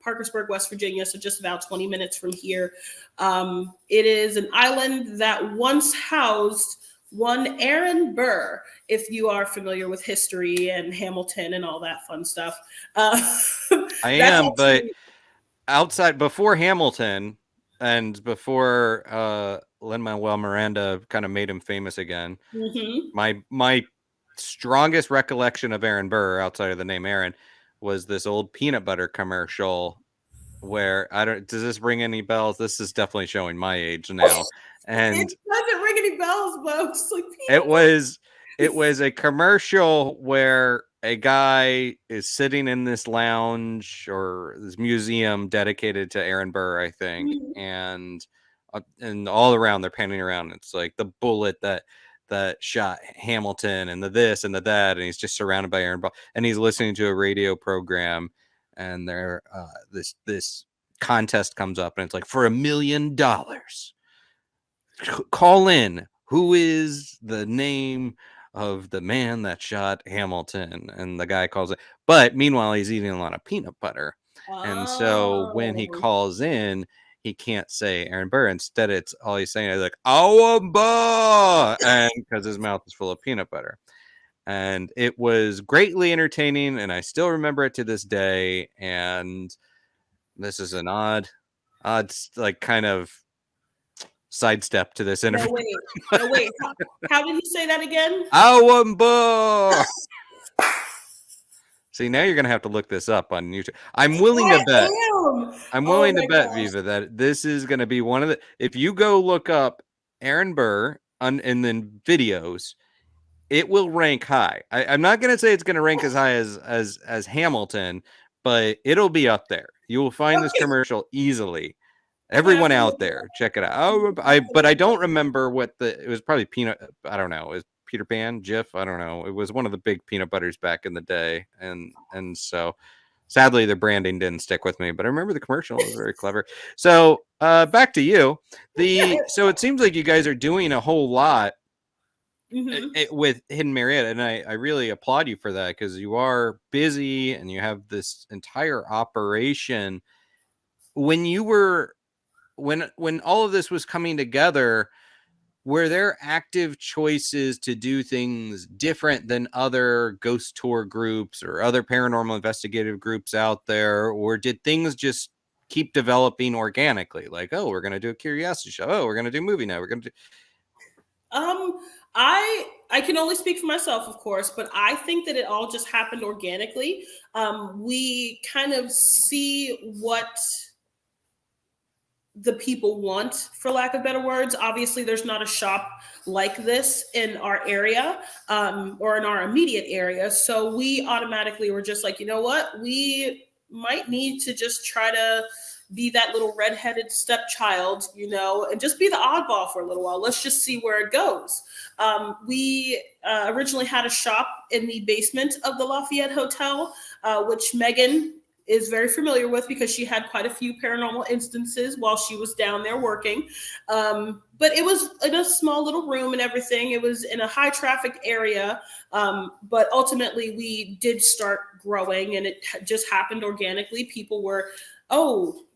[SPEAKER 3] Parkersburg, West Virginia, so just about 20 minutes from here. It is an island that once housed one Aaron Burr, if you are familiar with history and Hamilton and all that fun stuff.
[SPEAKER 2] I am, but outside before Hamilton and before Lin-Manuel Miranda kind of made him famous again,
[SPEAKER 3] mm-hmm.
[SPEAKER 2] my strongest recollection of Aaron Burr outside of the name Aaron was this old peanut butter commercial where does this ring any bells? This is definitely showing my age now. And
[SPEAKER 3] it doesn't ring any bells, but like,
[SPEAKER 2] it was It was a commercial where a guy is sitting in this lounge or this museum dedicated to Aaron Burr, I think, and all around they're panning around. It's like the bullet that shot Hamilton and the this and the that, and he's just surrounded by Aaron Burr, and he's listening to a radio program, and there this contest comes up, and it's like, for $1 million, call in. Who is the name of the man that shot Hamilton? And the guy calls it. But meanwhile, he's eating a lot of peanut butter. And so when he calls in, he can't say Aaron Burr. Instead, it's all he's saying is like, "Awamba," and because his mouth is full of peanut butter. And it was greatly entertaining, and I still remember it to this day. And this is an odd, like, kind of sidestep to this interview.
[SPEAKER 3] No, wait. How did you say that again?
[SPEAKER 2] Awamba. See, now you're gonna have to look this up on YouTube. I'm willing to bet. I'm willing to bet, Viva, that this is gonna be one of the. If you go look up Aaron Burr and then videos, it will rank high. I'm not gonna say it's gonna rank as high as Hamilton, but it'll be up there. You will find this commercial easily. Everyone out there, check it out. But I don't remember what it was. Probably peanut. I don't know. It was Peter Pan, Jif. I don't know. It was one of the big peanut butters back in the day, and so sadly the branding didn't stick with me. But I remember the commercial. It was very clever. So back to you. So it seems like you guys are doing a whole lot with Hidden Marietta, and I really applaud you for that, because you are busy and you have this entire operation. When you were when all of this was coming together, were there active choices to do things different than other ghost tour groups or other paranormal investigative groups out there? Or did things just keep developing organically? Like, oh, we're going to do a curiosity show. Oh, we're going to do a movie now. We're going to do...
[SPEAKER 3] I can only speak for myself, of course, but I think that it all just happened organically. We kind of see what the people want, for lack of better words. Obviously, there's not a shop like this in our area or in our immediate area. So we automatically were just like, you know what? We might need to just try to be that little redheaded stepchild, and just be the oddball for a little while. Let's just see where it goes. We originally had a shop in the basement of the Lafayette Hotel, which Megan is very familiar with because she had quite a few paranormal instances while she was down there working. But it was in a small little room and everything. It was in a high traffic area. But ultimately we did start growing, and it just happened organically. People were,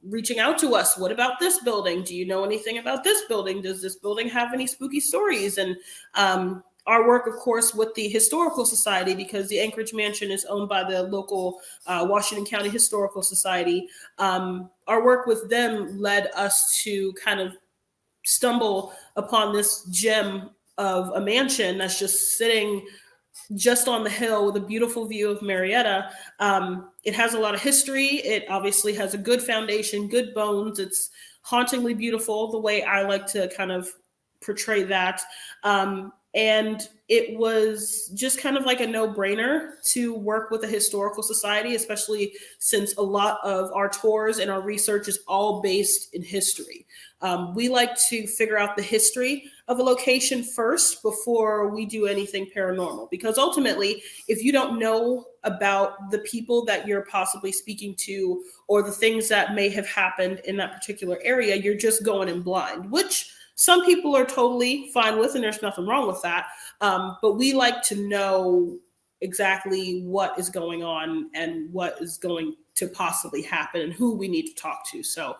[SPEAKER 3] reaching out to us. What about this building? Do you know anything about this building? Does this building have any spooky stories? And our work, of course, with the Historical Society, because the Anchorage Mansion is owned by the local Washington County Historical Society. Our work with them led us to kind of stumble upon this gem of a mansion that's just sitting just on the hill with a beautiful view of Marietta. It has a lot of history. It obviously has a good foundation, good bones. It's hauntingly beautiful, the way I like to kind of portray that. And it was just kind of like a no-brainer to work with a historical society, especially since a lot of our tours and our research is all based in history. We like to figure out the history of a location first before we do anything paranormal, because ultimately, if you don't know about the people that you're possibly speaking to or the things that may have happened in that particular area, you're just going in blind, which some people are totally fine with, and there's nothing wrong with that. But we like to know exactly what is going on and what is going to possibly happen and who we need to talk to. So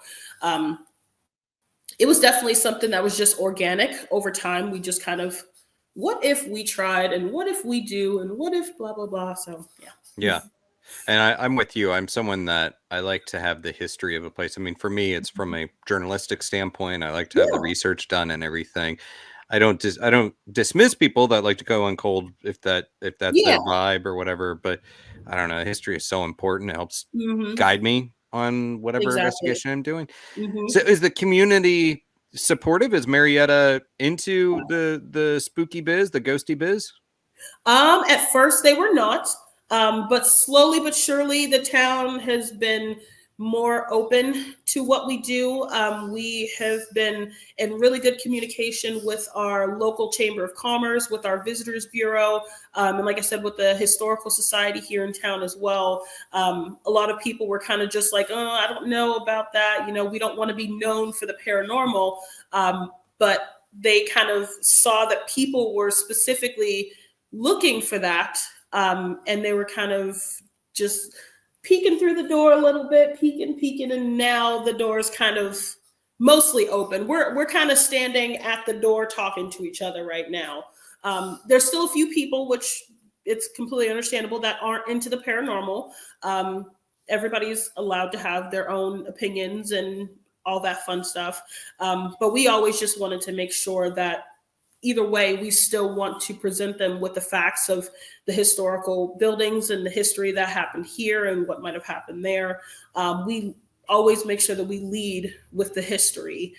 [SPEAKER 3] it was definitely something that was just organic over time. We just kind of, what if we tried, and what if we do, and what if blah, blah, blah. So, yeah.
[SPEAKER 2] Yeah. And I'm with you. I'm someone that I like to have the history of a place. I mean, for me, it's from a journalistic standpoint. I like to have the research done and everything. I don't dismiss people that like to go on cold if that's their vibe or whatever. But I don't know. History is so important. It helps guide me on whatever investigation I'm doing. So is the community supportive? Is Marietta into the spooky biz, the ghosty biz?
[SPEAKER 3] At first they were not, but slowly but surely the town has been more open to what we do. We have been in really good communication with our local chamber of commerce, with our visitors bureau, and like I said, with the historical society here in town as well. A lot of people were kind of just like, oh, I don't know about that. You know, we don't want to be known for the paranormal, but they kind of saw that people were specifically looking for that, and they were kind of just peeking through the door a little bit, peeking, and now the door is kind of mostly open. We're kind of standing at the door talking to each other right now. There's still a few people, which it's completely understandable, that aren't into the paranormal. Everybody's allowed to have their own opinions and all that fun stuff. But we always just wanted to make sure that either way, we still want to present them with the facts of the historical buildings and the history that happened here and what might have happened there. We always make sure that we lead with the history,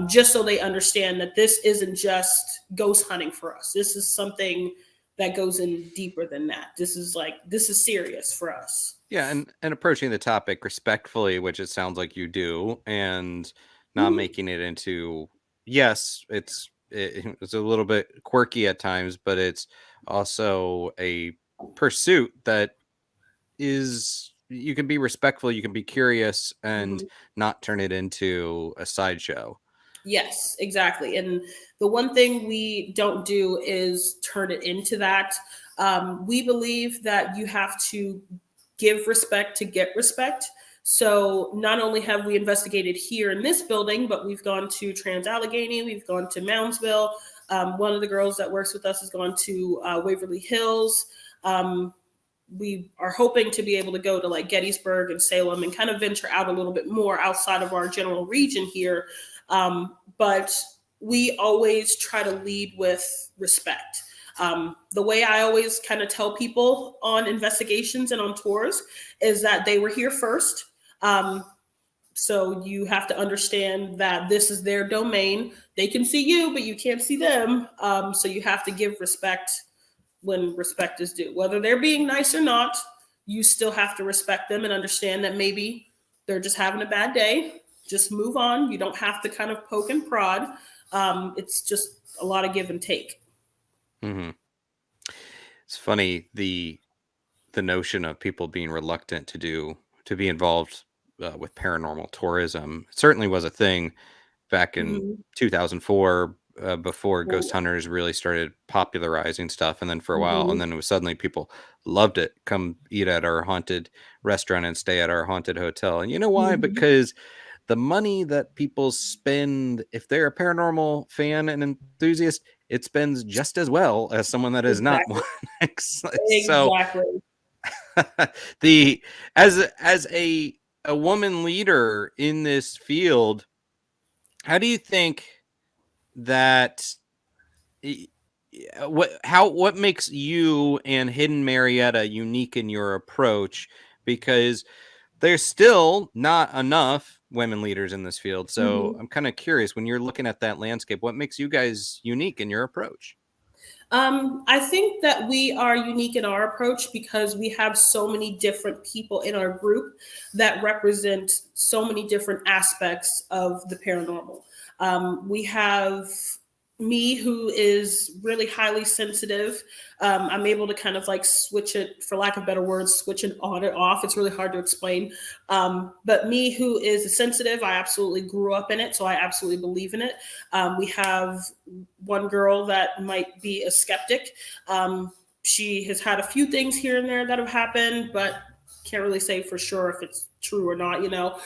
[SPEAKER 3] just so they understand that this isn't just ghost hunting for us. This is something that goes in deeper than that. This is serious for us.
[SPEAKER 2] Yeah, and approaching the topic respectfully, which it sounds like you do, and not making it into, yes, it's a little bit quirky at times, but it's also a pursuit that is, you can be respectful, you can be curious, and not turn it into a sideshow.
[SPEAKER 3] Yes, exactly. And the one thing we don't do is turn it into that. We believe that you have to give respect to get respect. So not only have we investigated here in this building, but we've gone to Trans-Allegheny, we've gone to Moundsville. One of the girls that works with us has gone to Waverly Hills. We are hoping to be able to go to like Gettysburg and Salem and kind of venture out a little bit more outside of our general region here. But we always try to lead with respect. The way I always kind of tell people on investigations and on tours is that they were here first. So you have to understand that this is their domain. They can see you, but you can't see them. So you have to give respect when respect is due. Whether they're being nice or not, you still have to respect them and understand that maybe they're just having a bad day. Just move on. You don't have to kind of poke and prod. It's just a lot of give and take.
[SPEAKER 2] Mm-hmm. It's funny, the notion of people being reluctant to be involved with paranormal tourism certainly was a thing back in 2004, before ghost hunters really started popularizing stuff. And then for a while, and then it was suddenly people loved it. Come eat at our haunted restaurant and stay at our haunted hotel. And you know why? Because the money that people spend, if they're a paranormal fan and enthusiast, it spends just as well as someone that is not one. So the as a woman leader in this field, how do you think that what makes you and Hidden Marietta unique in your approach? Because there's still not enough women leaders in this field. So I'm kind of curious, when you're looking at that landscape, what makes you guys unique in your approach?
[SPEAKER 3] I think that we are unique in our approach because we have so many different people in our group that represent so many different aspects of the paranormal. We have me, who is really highly sensitive. I'm able to kind of like switch it, for lack of better words, switch it on and off. It's really hard to explain. But me, who is sensitive, I absolutely grew up in it, so I absolutely believe in it. We have one girl that might be a skeptic. She has had a few things here and there that have happened, but can't really say for sure if it's true or not, you know.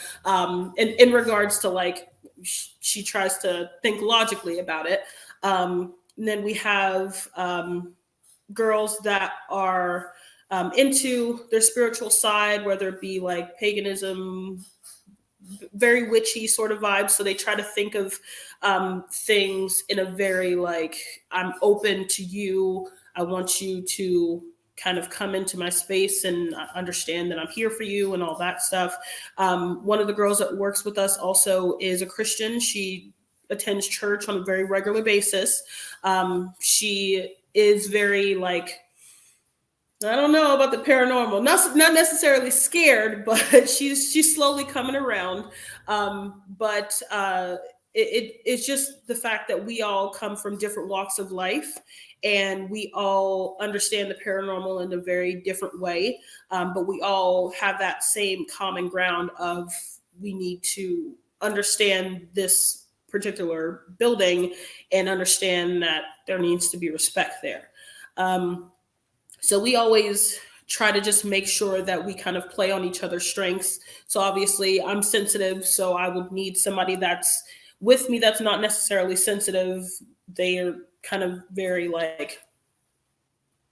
[SPEAKER 3] In regards to like, she tries to think logically about it. And then we have girls that are into their spiritual side, whether it be like paganism, very witchy sort of vibes. So they try to think of things in a very like, I'm open to you. I want you to kind of come into my space and understand that I'm here for you and all that stuff. One of the girls that works with us also is a Christian. She attends church on a very regular basis. She is very like I don't know about the paranormal. Not necessarily scared, but she's slowly coming around. But it's just the fact that we all come from different walks of life, and we all understand the paranormal in a very different way. But we all have that same common ground of we need to understand this particular building and understand that there needs to be respect there. So we always try to just make sure that we kind of play on each other's strengths. So obviously I'm sensitive, so I would need somebody that's with me that's not necessarily sensitive. They are kind of very like,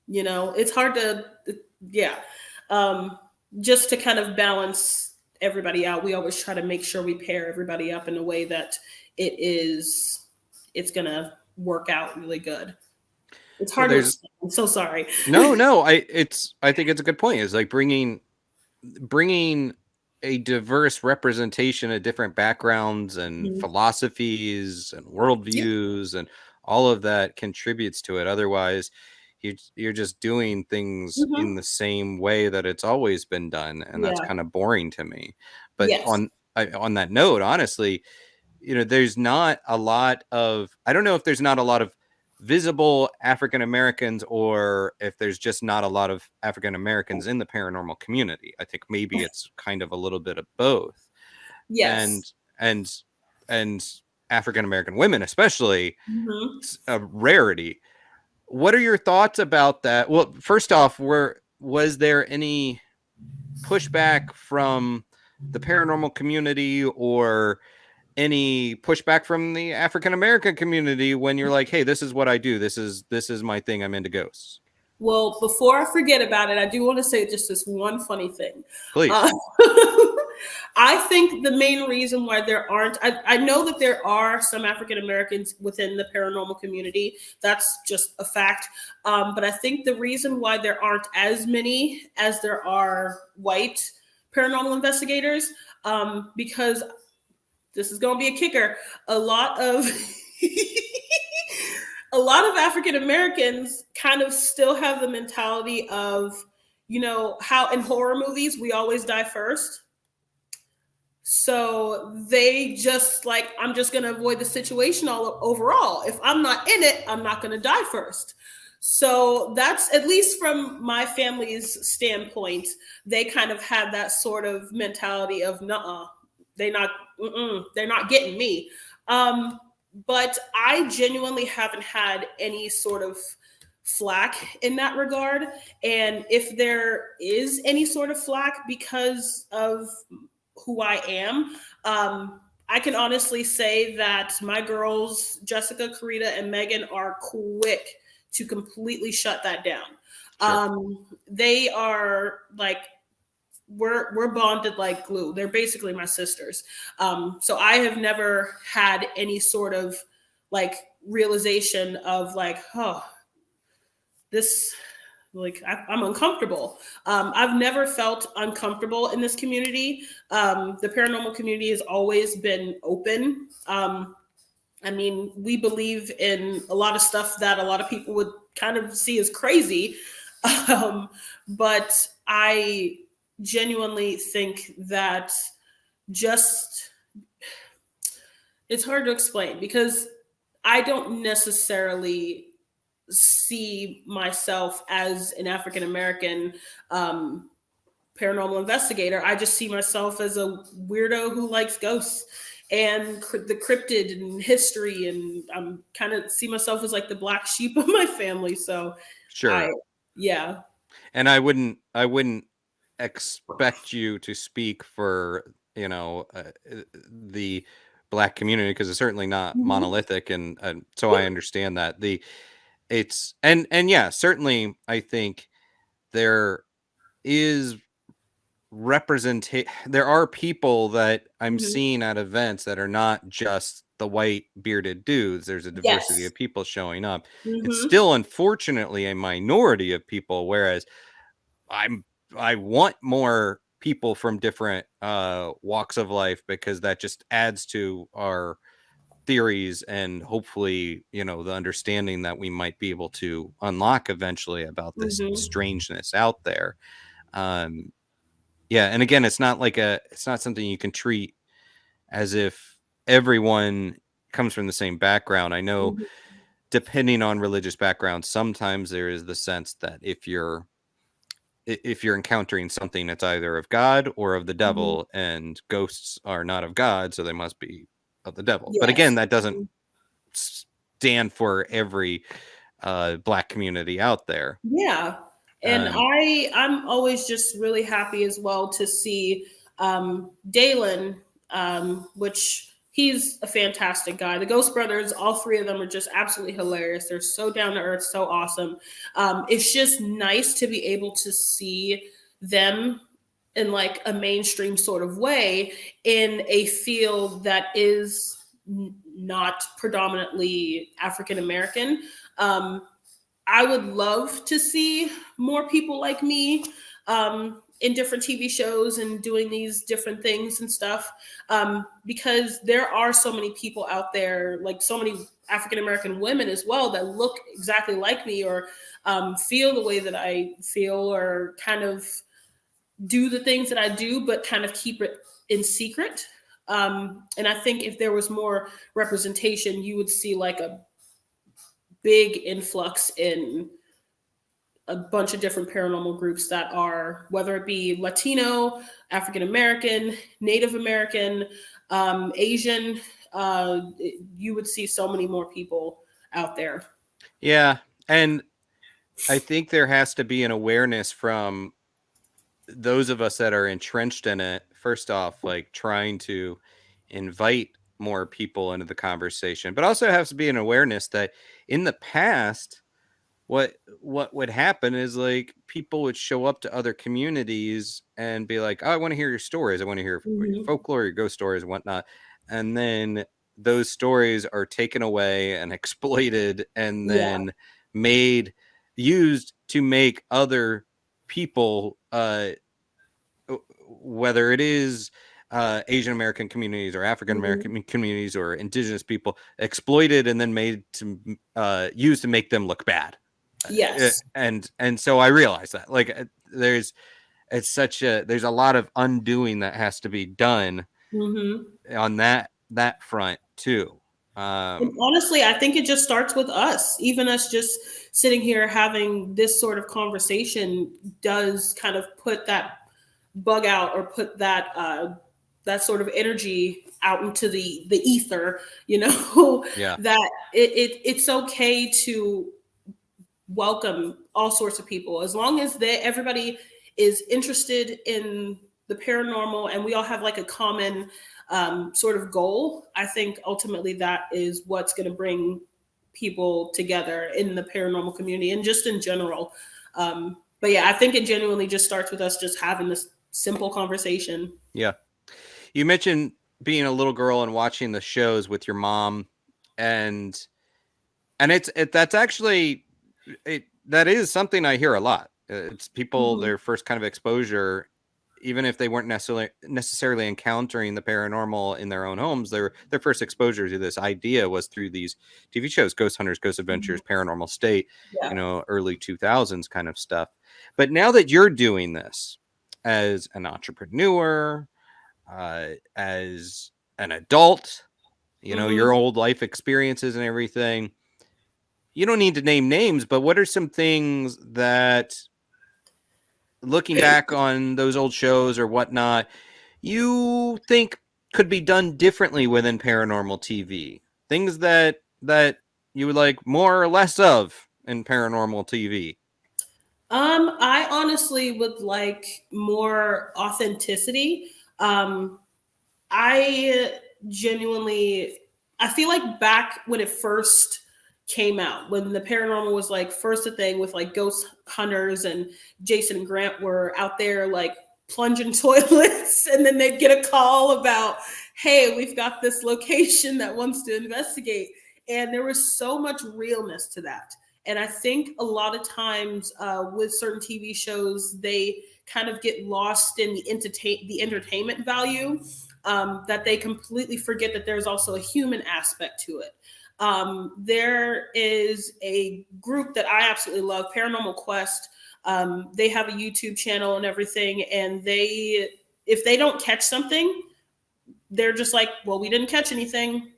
[SPEAKER 3] it's hard to, yeah. Just to kind of balance everybody out, we always try to make sure we pair everybody up in a way that it's gonna work out really good. It's hard to explain. I'm so sorry.
[SPEAKER 2] No, I think it's a good point. It's like bringing a diverse representation of different backgrounds and philosophies and worldviews and all of that contributes to it. Otherwise, you're just doing things in the same way that it's always been done, and that's kind of boring to me. But on that note, honestly, there's not a lot of, I don't know if there's not a lot of visible African Americans or if there's just not a lot of African Americans in the paranormal community. I think maybe it's kind of a little bit of both.
[SPEAKER 3] Yes.
[SPEAKER 2] And African American women, especially, it's a rarity. What are your thoughts about that? Well, first off, was there any pushback from the paranormal community or any pushback from the African American community when you're like, hey, this is what I do. This is my thing. I'm into ghosts.
[SPEAKER 3] Well, before I forget about it, I do want to say just this one funny thing.
[SPEAKER 2] Please.
[SPEAKER 3] I think the main reason why there aren't, I know that there are some African Americans within the paranormal community. That's just a fact. But I think the reason why there aren't as many as there are white paranormal investigators, because this is going to be a kicker. A lot of African Americans kind of still have the mentality of, how in horror movies we always die first. So they just like, I'm just going to avoid the situation overall. If I'm not in it, I'm not going to die first. So that's, at least from my family's standpoint, they kind of have that sort of mentality of, nuh-uh, they're not getting me. But I genuinely haven't had any sort of flack in that regard. And if there is any sort of flack because of who I am, I can honestly say that my girls, Jessica, Karita, and Megan, are quick to completely shut that down. Sure. They are like, we're bonded like glue. They're basically my sisters. So I have never had any sort of like realization of like, oh, this, like, I'm uncomfortable. I've never felt uncomfortable in this community. The paranormal community has always been open. I mean, we believe in a lot of stuff that a lot of people would kind of see as crazy. But I genuinely think that it's hard to explain because I don't necessarily see myself as an African American paranormal investigator. I just see myself as a weirdo who likes ghosts and the cryptid and history, and I'm kind of see myself as like the black sheep of my family. So
[SPEAKER 2] sure.
[SPEAKER 3] Yeah.
[SPEAKER 2] And I wouldn't expect you to speak for, the Black community, because it's certainly not monolithic. And so I understand that and yeah, certainly I think there is there are people that I'm seeing at events that are not just the white bearded dudes. There's a diversity of people showing up. It's still unfortunately a minority of people, whereas I want more people from different walks of life, because that just adds to our theories and hopefully, the understanding that we might be able to unlock eventually about this strangeness out there. Yeah. And again, it's not something you can treat as if everyone comes from the same background. I know depending on religious background, sometimes there is the sense that if you're encountering something that's either of God or of the devil, and ghosts are not of God, so they must be of the devil.
[SPEAKER 3] Yes.
[SPEAKER 2] But again, that doesn't stand for every Black community out there.
[SPEAKER 3] Yeah. And I'm always just really happy as well to see Dalen, which he's a fantastic guy. The Ghost Brothers, all three of them are just absolutely hilarious. They're so down to earth, so awesome. It's just nice to be able to see them in like a mainstream sort of way in a field that is not predominantly African American. I would love to see more people like me in different TV shows and doing these different things and stuff, because there are so many people out there, like so many African American women as well, that look exactly like me or feel the way that I feel or kind of do the things that I do, but kind of keep it in secret. And I think if there was more representation, you would see like a big influx in a bunch of different paranormal groups that are, whether it be Latino, African American, Native American, Asian, you would see so many more people out there.
[SPEAKER 2] Yeah. And I think there has to be an awareness from those of us that are entrenched in it. First off, like trying to invite more people into the conversation, but also has to be an awareness that in the past, what would happen is like people would show up to other communities and be like, oh, I want to hear your stories. I want to hear your folklore, your ghost stories and whatnot. And then those stories are taken away and exploited and then used to make other people, whether it is Asian American communities or African American communities or indigenous people, exploited and then made to used to make them look bad.
[SPEAKER 3] Yes.
[SPEAKER 2] And so I realized that like there's a lot of undoing that has to be done on that front too.
[SPEAKER 3] And honestly, I think it just starts with us. Even us just sitting here having this sort of conversation does kind of put that bug out or put that that sort of energy out into the ether, that it's okay to welcome all sorts of people as long as everybody is interested in the paranormal and we all have like a common sort of goal. I think ultimately that is what's going to bring people together in the paranormal community and just in general. But yeah, I think it genuinely just starts with us just having this simple conversation.
[SPEAKER 2] Yeah. You mentioned being a little girl and watching the shows with your mom, and that's actually that is something I hear a lot. It's people their first kind of exposure, even if they weren't necessarily encountering the paranormal in their own homes, their first exposure to this idea was through these TV shows, Ghost Hunters, Ghost Adventures, Paranormal State, early 2000s kind of stuff. But now that you're doing this as an entrepreneur, as an adult, your old life experiences and everything, you don't need to name names, but what are some things that, looking back on those old shows or whatnot, you think could be done differently within paranormal TV? Things that you would like more or less of in paranormal TV?
[SPEAKER 3] I honestly would like more authenticity. I genuinely, I feel like back when it first came out, when the paranormal was like first a thing with like Ghost Hunters and Jason and Grant were out there like plunging toilets and then they'd get a call about, hey, we've got this location that wants to investigate. And there was so much realness to that. And I think a lot of times with certain TV shows, they kind of get lost in the entertainment value. that they completely forget that there's also a human aspect to it. There is a group that I absolutely love, Paranormal Quest. They have a YouTube channel and everything, and if they don't catch something, they're just like, well, we didn't catch anything.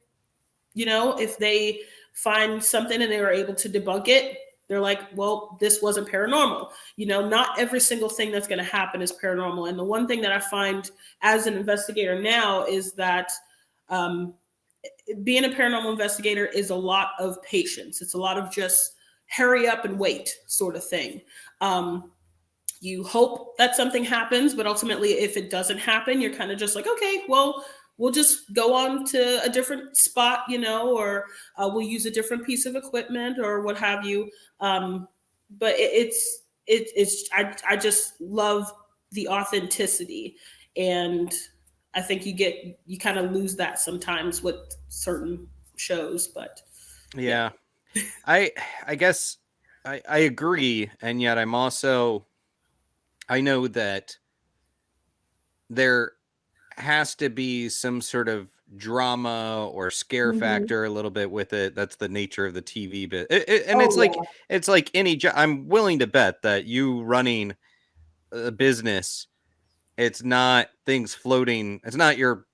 [SPEAKER 3] If they find something and they were able to debunk it, they're like, well, this wasn't paranormal. Not every single thing that's going to happen is paranormal. And the one thing that I find as an investigator now is that being a paranormal investigator is a lot of patience. It's a lot of just hurry up and wait sort of thing. You hope that something happens, but ultimately, if it doesn't happen, you're kind of just like, okay, well, we'll just go on to a different spot, or we'll use a different piece of equipment or what have you. But I just love the authenticity, and I think you kind of lose that sometimes with certain shows. But
[SPEAKER 2] yeah. I guess I agree, and yet I know that there has to be some sort of drama or scare factor a little bit with it. That's the nature of the TV bit. It's like any job. I'm willing to bet that you running a business, it's not things floating. It's not your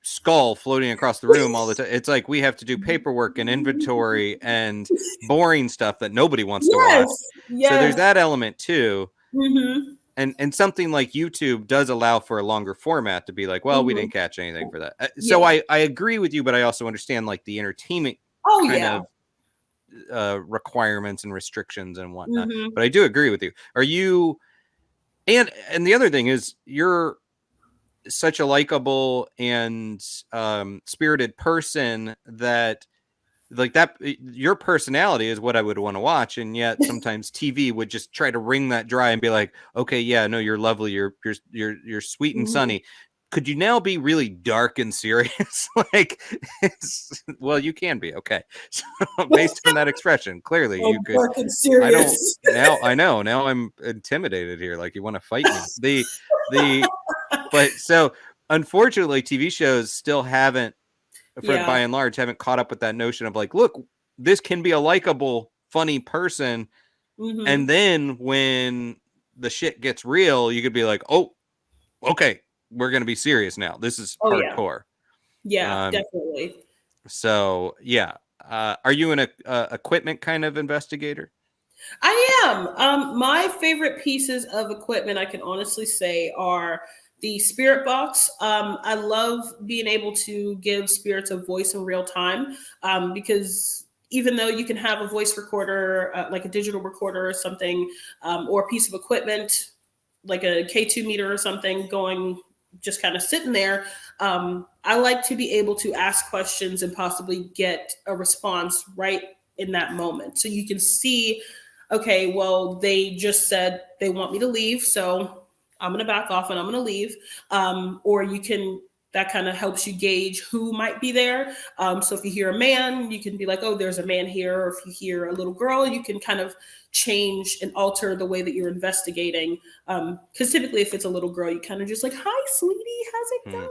[SPEAKER 2] skull floating across the room all the time. It's like we have to do paperwork and inventory and boring stuff that nobody wants to watch.
[SPEAKER 3] Yes.
[SPEAKER 2] So there's that element too.
[SPEAKER 3] Mm-hmm.
[SPEAKER 2] And something like YouTube does allow for a longer format to be like, well, we didn't catch anything for that. So I agree with you, but I also understand like the entertainment of requirements and restrictions and whatnot. But I do agree with you. Are you? And the other thing is, you're such a likable and spirited person that, like, that your personality is what I would want to watch, and yet sometimes TV would just try to wring that dry and be like, okay, yeah, no, you're lovely, you're sweet and sunny. Could you now be really dark and serious? Like, well, you can be, okay. So based on that expression, clearly you could.
[SPEAKER 3] Dark and serious.
[SPEAKER 2] I know. Now I'm intimidated here. Like, you want to fight me. But so unfortunately, TV shows still haven't, by and large, haven't caught up with that notion of like, look, this can be a likable, funny person. And then when the shit gets real, you could be like, oh, okay, we're going to be serious now. This is hardcore.
[SPEAKER 3] Yeah, definitely.
[SPEAKER 2] So, yeah. Are you an equipment kind of investigator?
[SPEAKER 3] I am. My favorite pieces of equipment, I can honestly say, are the spirit box. I love being able to give spirits a voice in real time, because even though you can have a voice recorder, like a digital recorder or something, or a piece of equipment like a K2 meter or something going, just kind of sitting there, I like to be able to ask questions and possibly get a response right in that moment. So you can see, okay, well, they just said they want me to leave, so I'm going to back off and I'm going to leave. Or that kind of helps you gauge who might be there. So if you hear a man, you can be like, oh, there's a man here. Or if you hear a little girl, you can kind of change and alter the way that you're investigating. Because typically if it's a little girl, you kind of just like, hi, sweetie, how's it going?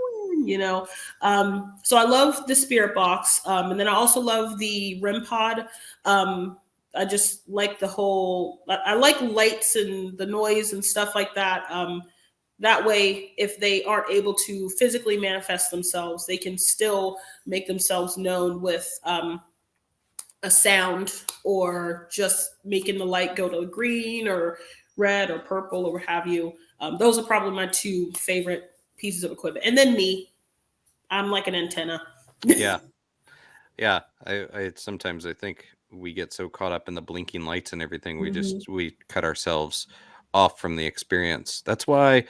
[SPEAKER 3] So I love the spirit box. And then I also love the REM pod. I just like I like lights and the noise and stuff like that. That way, if they aren't able to physically manifest themselves, they can still make themselves known with a sound, or just making the light go to green or red or purple or what have you. Those are probably my two favorite pieces of equipment. And then I'm like an antenna.
[SPEAKER 2] Yeah. I sometimes I think we get so caught up in the blinking lights and everything, we cut ourselves off from the experience. That's why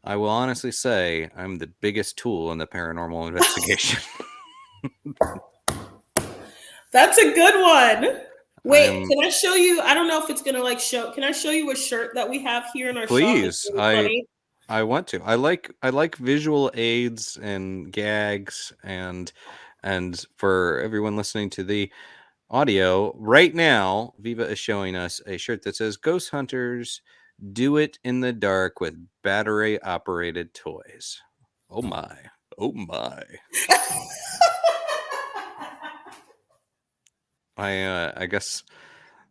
[SPEAKER 2] I will honestly say I'm the biggest tool in the paranormal investigation.
[SPEAKER 3] That's a good one. Wait, can I show you? I don't know if it's gonna show. Can I show you a shirt that we have here in our shop?
[SPEAKER 2] Please, I want to. I like visual aids and gags, and for everyone listening to the audio right now, Viva is showing us a shirt that says "Ghost Hunters do it in the dark with battery operated toys." Oh my. Oh my. I guess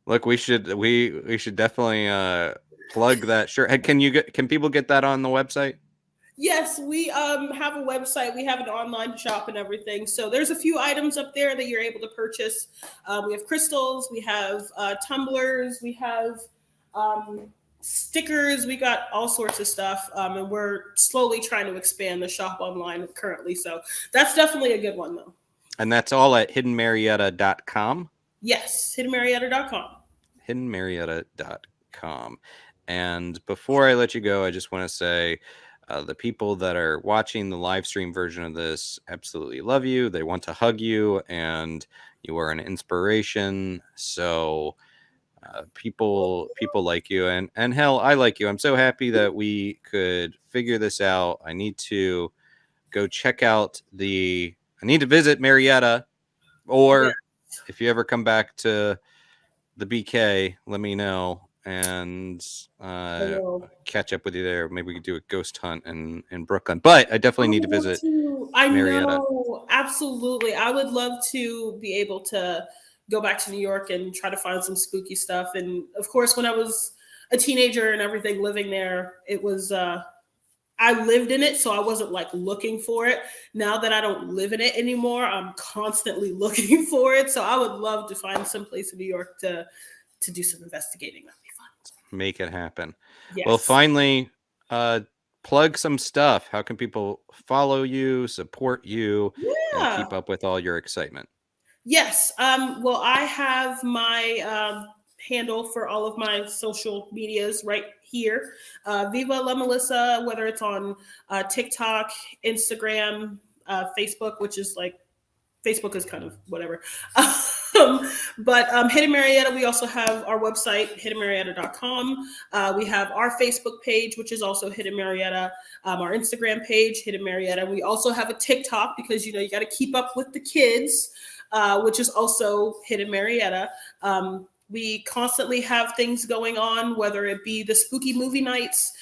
[SPEAKER 2] look, we should definitely plug that shirt. Can people get that on the website?
[SPEAKER 3] Yes, we have a website. We have an online shop and everything. So there's a few items up there that you're able to purchase. We have crystals, we have tumblers, we have stickers. We got all sorts of stuff, and we're slowly trying to expand the shop online currently. So that's definitely a good one, though.
[SPEAKER 2] And that's all at hiddenmarietta.com.
[SPEAKER 3] Yes, hiddenmarietta.com.
[SPEAKER 2] hiddenmarietta.com. And before I let you go, I just want to say the people that are watching the live stream version of this absolutely love you. They want to hug you, and you are an inspiration. So people like you, and hell, I like you. I'm so happy that we could figure this out. I need to go check out I need to visit Marietta, or if you ever come back to the BK, let me know, and catch up with you there. Maybe we could do a ghost hunt in Brooklyn. But I definitely need to visit Marietta.
[SPEAKER 3] Know, absolutely. I would love to be able to go back to New York and try to find some spooky stuff. And of course, when I was a teenager and everything living there, it was I lived in it, so I wasn't like looking for it. Now that I don't live in it anymore, I'm constantly looking for it. So I would love to find some place in New York to do some investigating. That'd be fun.
[SPEAKER 2] Make it happen.
[SPEAKER 3] Yes.
[SPEAKER 2] Well, finally, plug some stuff. How can people follow you, support you, and keep up with all your excitement?
[SPEAKER 3] Yes. Well, I have my handle for all of my social medias right here. Viva La Melisa, whether it's on TikTok, Instagram, Facebook, which is like, Facebook is kind of whatever. But Hidden Marietta, we also have our website, hiddenmarietta.com. We have our Facebook page, which is also Hidden Marietta. Our Instagram page, Hidden Marietta. We also have a TikTok because, you got to keep up with the kids, which is also Hidden Marietta. We constantly have things going on, whether it be the spooky movie nights,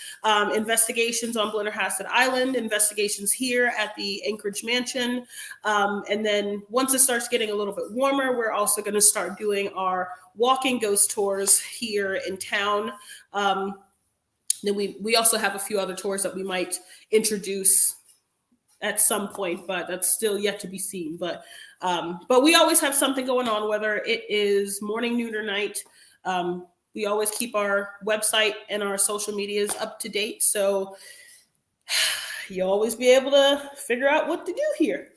[SPEAKER 3] investigations on Blennerhassett Island, investigations here at the Anchorage Mansion. And then once it starts getting a little bit warmer, we're also going to start doing our walking ghost tours here in town. Then we also have a few other tours that we might introduce at some point, but that's still yet to be seen. But we always have something going on, whether it is morning, noon, or night. We always keep our website and our social medias up to date. So you'll always be able to figure out what to do here.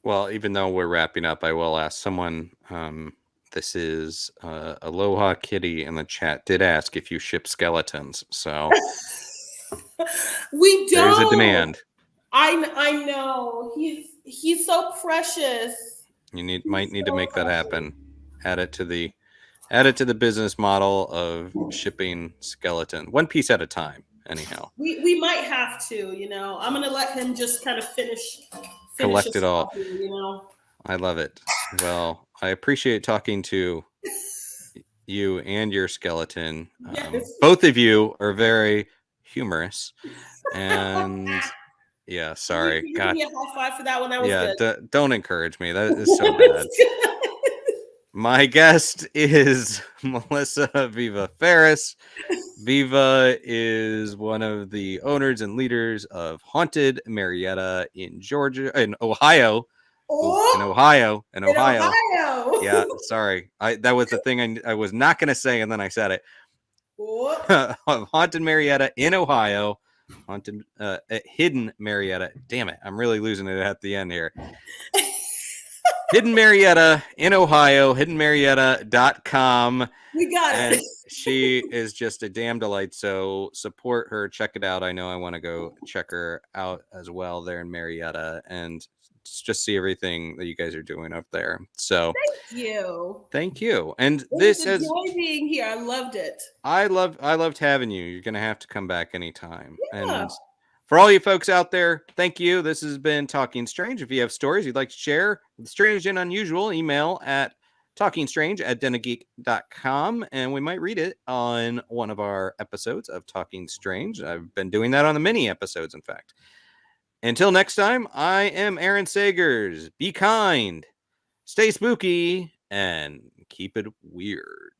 [SPEAKER 2] Well, even though we're wrapping up, I will ask someone, this is Aloha Kitty in the chat, did ask if you ship skeletons. So
[SPEAKER 3] we don't.
[SPEAKER 2] There's a demand.
[SPEAKER 3] I know. He's so precious.
[SPEAKER 2] You might need to make that happen. Add it to the business model of shipping skeleton, one piece at a time. Anyhow,
[SPEAKER 3] we might have to. I'm gonna let him just kind of finish
[SPEAKER 2] collect it all.
[SPEAKER 3] Here,
[SPEAKER 2] I love it. Well, I appreciate talking to you and your skeleton.
[SPEAKER 3] Yes.
[SPEAKER 2] Both of you are very humorous, and yeah, sorry.
[SPEAKER 3] You give me a high five for that one. That was good.
[SPEAKER 2] Don't encourage me. That is so bad. My guest is Melisa Viva Farris. Viva is one of the owners and leaders of Haunted Marietta in Ohio. In Ohio. Yeah, sorry. That was the thing I was not going to say, and then I said it. Haunted Marietta in Ohio. Hidden Marietta. Damn it. I'm really losing it at the end here. Hidden Marietta in Ohio, hiddenmarietta.com.
[SPEAKER 3] We got it.
[SPEAKER 2] She is just a damn delight. So support her. Check it out. I know I want to go check her out as well there in Marietta and just see everything that you guys are doing up there. So thank you. And this is
[SPEAKER 3] enjoy being here. I loved it.
[SPEAKER 2] I loved having you. You're gonna have to come back anytime. Yeah. And for all you folks out there, thank you. This has been Talking Strange. If you have stories you'd like to share with Strange and Unusual, email at talkingstrange@denofgeek.com, and we might read it on one of our episodes of Talking Strange. I've been doing that on the mini episodes, in fact. Until next time, I am Aaron Sagers. Be kind, stay spooky, and keep it weird.